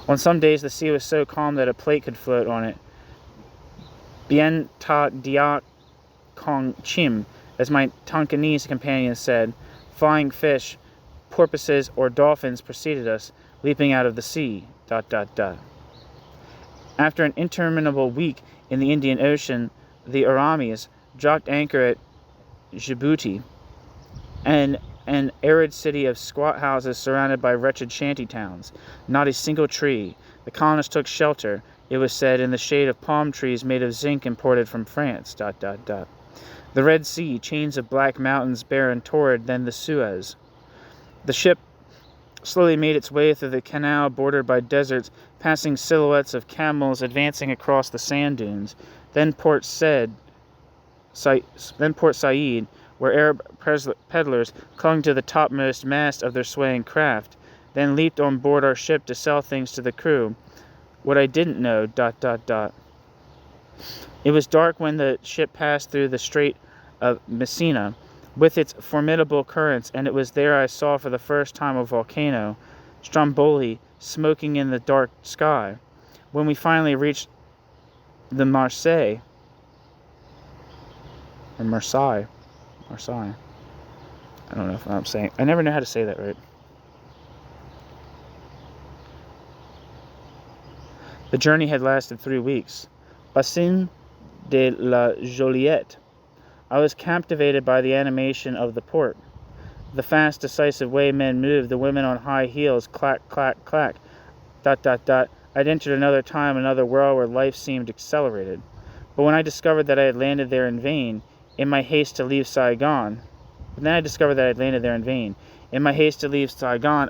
On some days, the sea was so calm that a plate could float on it. Bien ta dia kong chim, as my Tonkinese companion said. Flying fish, porpoises, or dolphins preceded us, leaping out of the sea. ... After an interminable week in the Indian Ocean, the Aramis dropped anchor at Djibouti, an arid city of squat houses surrounded by wretched shanty towns. Not a single tree. The colonists took shelter, it was said, in the shade of palm trees made of zinc imported from France. ... The Red Sea, chains of black mountains, bare and torrid, then the Suez. The ship slowly made its way through the canal bordered by deserts, passing silhouettes of camels advancing across the sand dunes. Then Port Said, where Arab peddlers clung to the topmost mast of their swaying craft, then leaped on board our ship to sell things to the crew. What I didn't know... It was dark when the ship passed through the Strait of Messina, with its formidable currents, and it was there I saw for the first time a volcano, Stromboli, smoking in the dark sky. When we finally reached the Marseille. I don't know if I'm saying... I never know how to say that right. The journey had lasted 3 weeks. Bassin de la Joliette. I was captivated by the animation of the port. The fast, decisive way men moved, the women on high heels, clack, clack, clack, ... I'd entered another time, another world where life seemed accelerated. But when I discovered that I had landed there in vain, in my haste to leave Saigon, I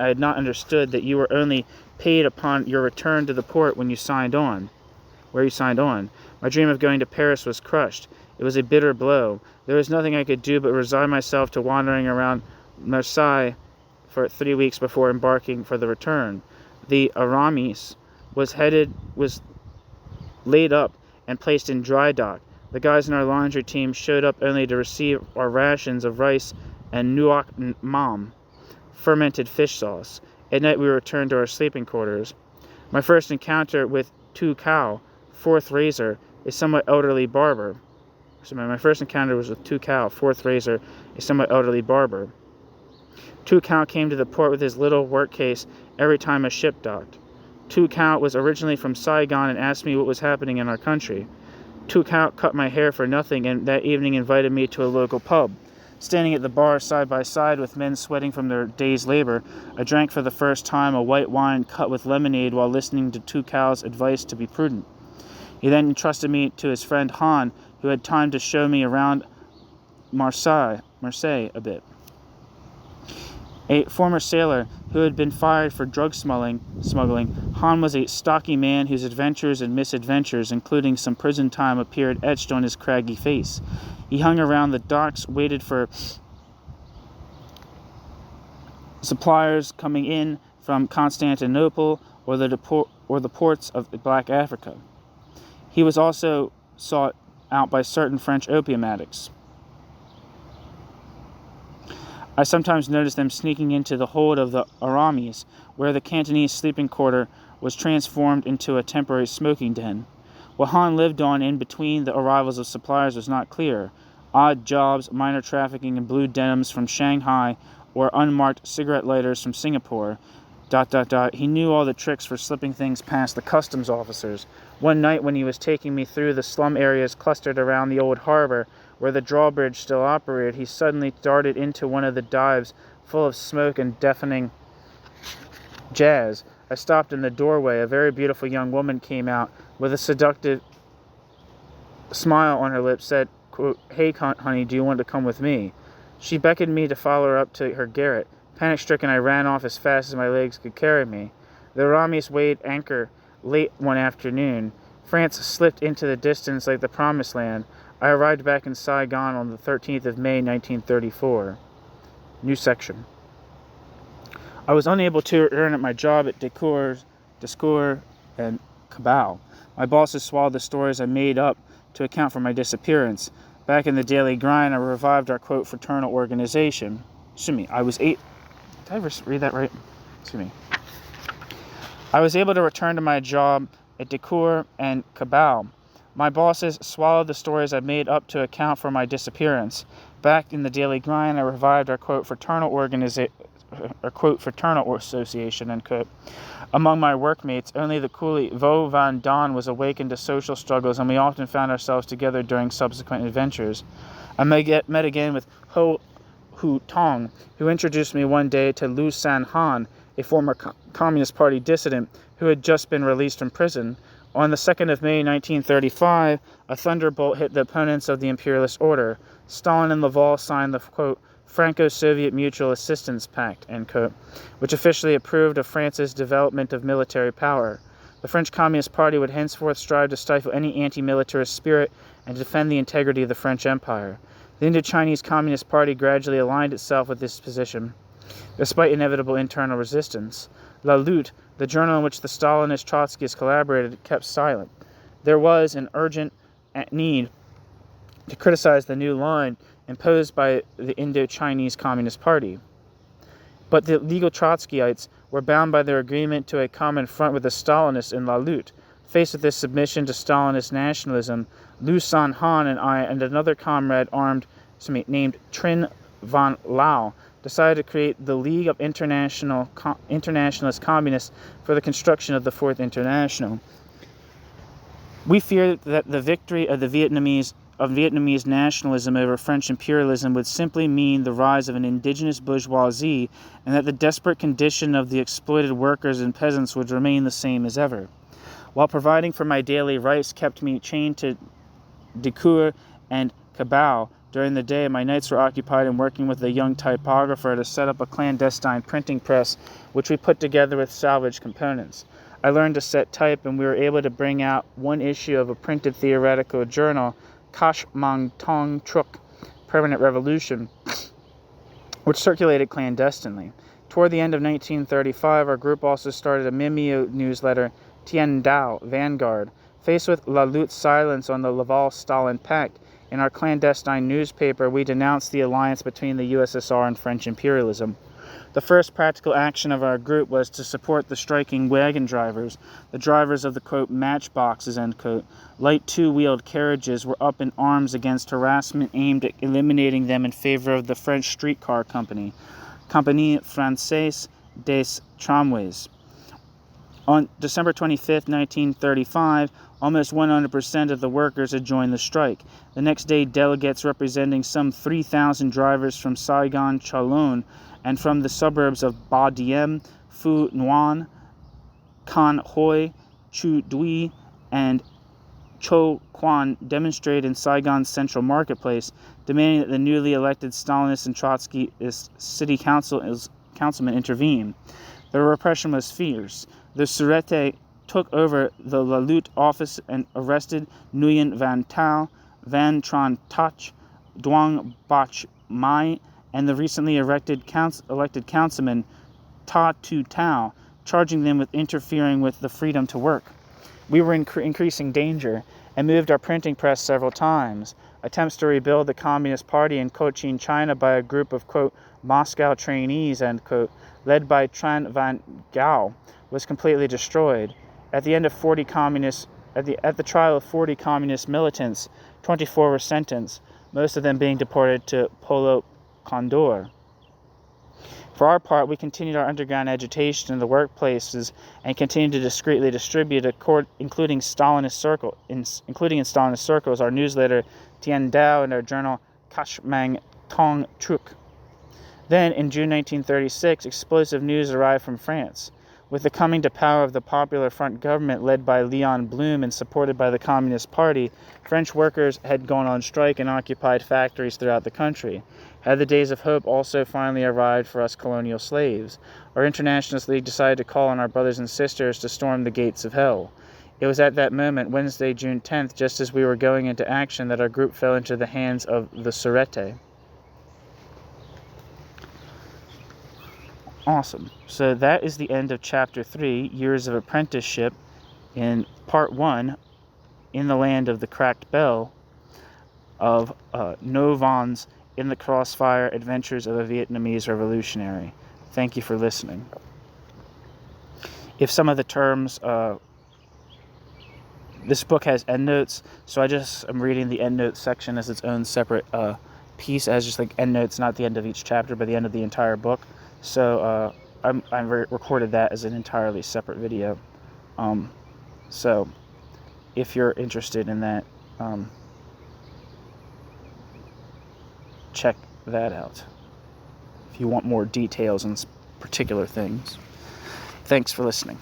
had not understood that you were only paid upon your return to the port when you signed on. Where you signed on. My dream of going to Paris was crushed. It was a bitter blow. There was nothing I could do but resign myself to wandering around Marseille for 3 weeks before embarking for the return. The Aramis was laid up and placed in dry dock. The guys in our laundry team showed up only to receive our rations of rice and nuoc mam, fermented fish sauce. At night we returned to our sleeping quarters. My first encounter with Tu Cao, fourth razor, a somewhat elderly barber. So my first encounter was with Tu Cao, fourth razor, a somewhat elderly barber. Tu Cao came to the port with his little work case every time a ship docked. Tu Cao was originally from Saigon and asked me what was happening in our country. Tu Cao cut my hair for nothing and that evening invited me to a local pub. Standing at the bar side by side with men sweating from their day's labor, I drank for the first time a white wine cut with lemonade while listening to Tu Cao's advice to be prudent. He then entrusted me to his friend Han, who had time to show me around Marseille a bit. A former sailor who had been fired for drug smuggling, Han was a stocky man whose adventures and misadventures, including some prison time, appeared etched on his craggy face. He hung around the docks, waited for suppliers coming in from Constantinople or the ports of Black Africa. He was also sought out by certain French opium addicts. I sometimes noticed them sneaking into the hold of the Aramis, where the Cantonese sleeping quarter was transformed into a temporary smoking den. What Han lived on in between the arrivals of suppliers was not clear. Odd jobs, minor trafficking in blue denims from Shanghai, or unmarked cigarette lighters from Singapore. ... He knew all the tricks for slipping things past the customs officers. One night when he was taking me through the slum areas clustered around the old harbor, where the drawbridge still operated, he suddenly darted into one of the dives full of smoke and deafening jazz. I stopped in the doorway. A very beautiful young woman came out with a seductive smile on her lips, said, quote, "Hey, honey, do you want to come with me?" She beckoned me to follow her up to her garret. Panic-stricken, I ran off as fast as my legs could carry me. The Aramis weighed anchor late one afternoon. France slipped into the distance like the Promised Land. I arrived back in Saigon on the 13th of May, 1934. New section. I was unable to earn at my job at Discours and Cabal. My bosses swallowed the stories I made up to account for my disappearance. Back in the daily grind, I revived our, quote, fraternal organization. I was 8... Did I ever read that right? I was able to return to my job at Discours and Cabal. My bosses swallowed the stories I made up to account for my disappearance. Back in the daily grind, I revived our, quote, fraternal association, end quote. Among my workmates, only the coolie Vo Van Don was awakened to social struggles, and we often found ourselves together during subsequent adventures. I met again with Ho Hu Tong, who introduced me one day to Lu San Han, a former Communist Party dissident who had just been released from prison. On the 2nd of May, 1935, a thunderbolt hit the opponents of the imperialist order. Stalin and Laval signed the, quote, Franco-Soviet Mutual Assistance Pact, end quote, which officially approved of France's development of military power. The French Communist Party would henceforth strive to stifle any anti-militarist spirit and defend the integrity of the French Empire. The Indo-Chinese Communist Party gradually aligned itself with this position, despite inevitable internal resistance. La Lutte, the journal in which the Stalinist Trotskyists collaborated, kept silent. There was an urgent need to criticize the new line imposed by the Indo-Chinese Communist Party. But the legal Trotskyites were bound by their agreement to a common front with the Stalinists in La Lutte. Faced with this submission to Stalinist nationalism, Lu San Han and I and another comrade named Trin Van Lau decided to create the League of Internationalist Communists for the construction of the Fourth International. We feared that the victory of Vietnamese nationalism over French imperialism would simply mean the rise of an indigenous bourgeoisie, and that the desperate condition of the exploited workers and peasants would remain the same as ever. While providing for my daily rice kept me chained to Discours and Cabal, during the day my nights were occupied in working with a young typographer to set up a clandestine printing press, which we put together with salvaged components. I learned to set type, and we were able to bring out one issue of a printed theoretical journal, Kash Mang Tong Truk, Permanent Revolution, which circulated clandestinely. Toward the end of 1935, our group also started a Mimeo newsletter, Tien Dao, Vanguard, Faced with La Lutte's silence on the Laval-Stalin Pact, in our clandestine newspaper, we denounced the alliance between the USSR and French imperialism. The first practical action of our group was to support the striking wagon drivers, the drivers of the, quote, matchboxes, end quote. Light two-wheeled carriages were up in arms against harassment aimed at eliminating them in favor of the French streetcar company, Compagnie Française des Tramways. On December 25, 1935, almost 100% of the workers had joined the strike. The next day, delegates representing some 3,000 drivers from Saigon, Chalon, and from the suburbs of Ba Diem, Phu Nguyen, Can Hoi, Chu Dui, and Cho Quan demonstrated in Saigon's central marketplace, demanding that the newly elected Stalinist and Trotskyist city councilmen intervene. The repression was fierce. The Sûreté took over the La Lutte office and arrested Nguyen Van Tao, Van Tran Tach, Duong Bach Mai, and the recently elected councilman Ta Tu Tao, charging them with interfering with the freedom to work. We were in increasing danger and moved our printing press several times. Attempts to rebuild the Communist Party in Cochin, China by a group of, quote, Moscow trainees, end quote, led by Tran Van Gao, was completely destroyed. At the trial of 40 communist militants, 24 were sentenced, most of them being deported to Polo Condor. For our part, we continued our underground agitation in the workplaces and continued to discreetly distribute, including in Stalinist circles, our newsletter Tien Dao and our journal Kashmang Tong Truk. Then, in June 1936, explosive news arrived from France. With the coming to power of the Popular Front government led by Leon Blum and supported by the Communist Party, French workers had gone on strike and occupied factories throughout the country. Had the days of hope also finally arrived for us colonial slaves? Our Internationalist League decided to call on our brothers and sisters to storm the gates of hell. It was at that moment, Wednesday, June 10th, just as we were going into action, that our group fell into the hands of the Sûreté. Awesome. So that is the end of Chapter 3, Years of Apprenticeship, in Part 1, In the Land of the Cracked Bell, of Ngô Van's In the Crossfire, Adventures of a Vietnamese Revolutionary. Thank you for listening. If some of the terms, this book has endnotes, so I'm reading the endnotes section as its own separate piece, as just like endnotes, not the end of each chapter, but the end of the entire book. So I recorded that as an entirely separate video. So if you're interested in that, check that out if you want more details on particular things. Thanks for listening.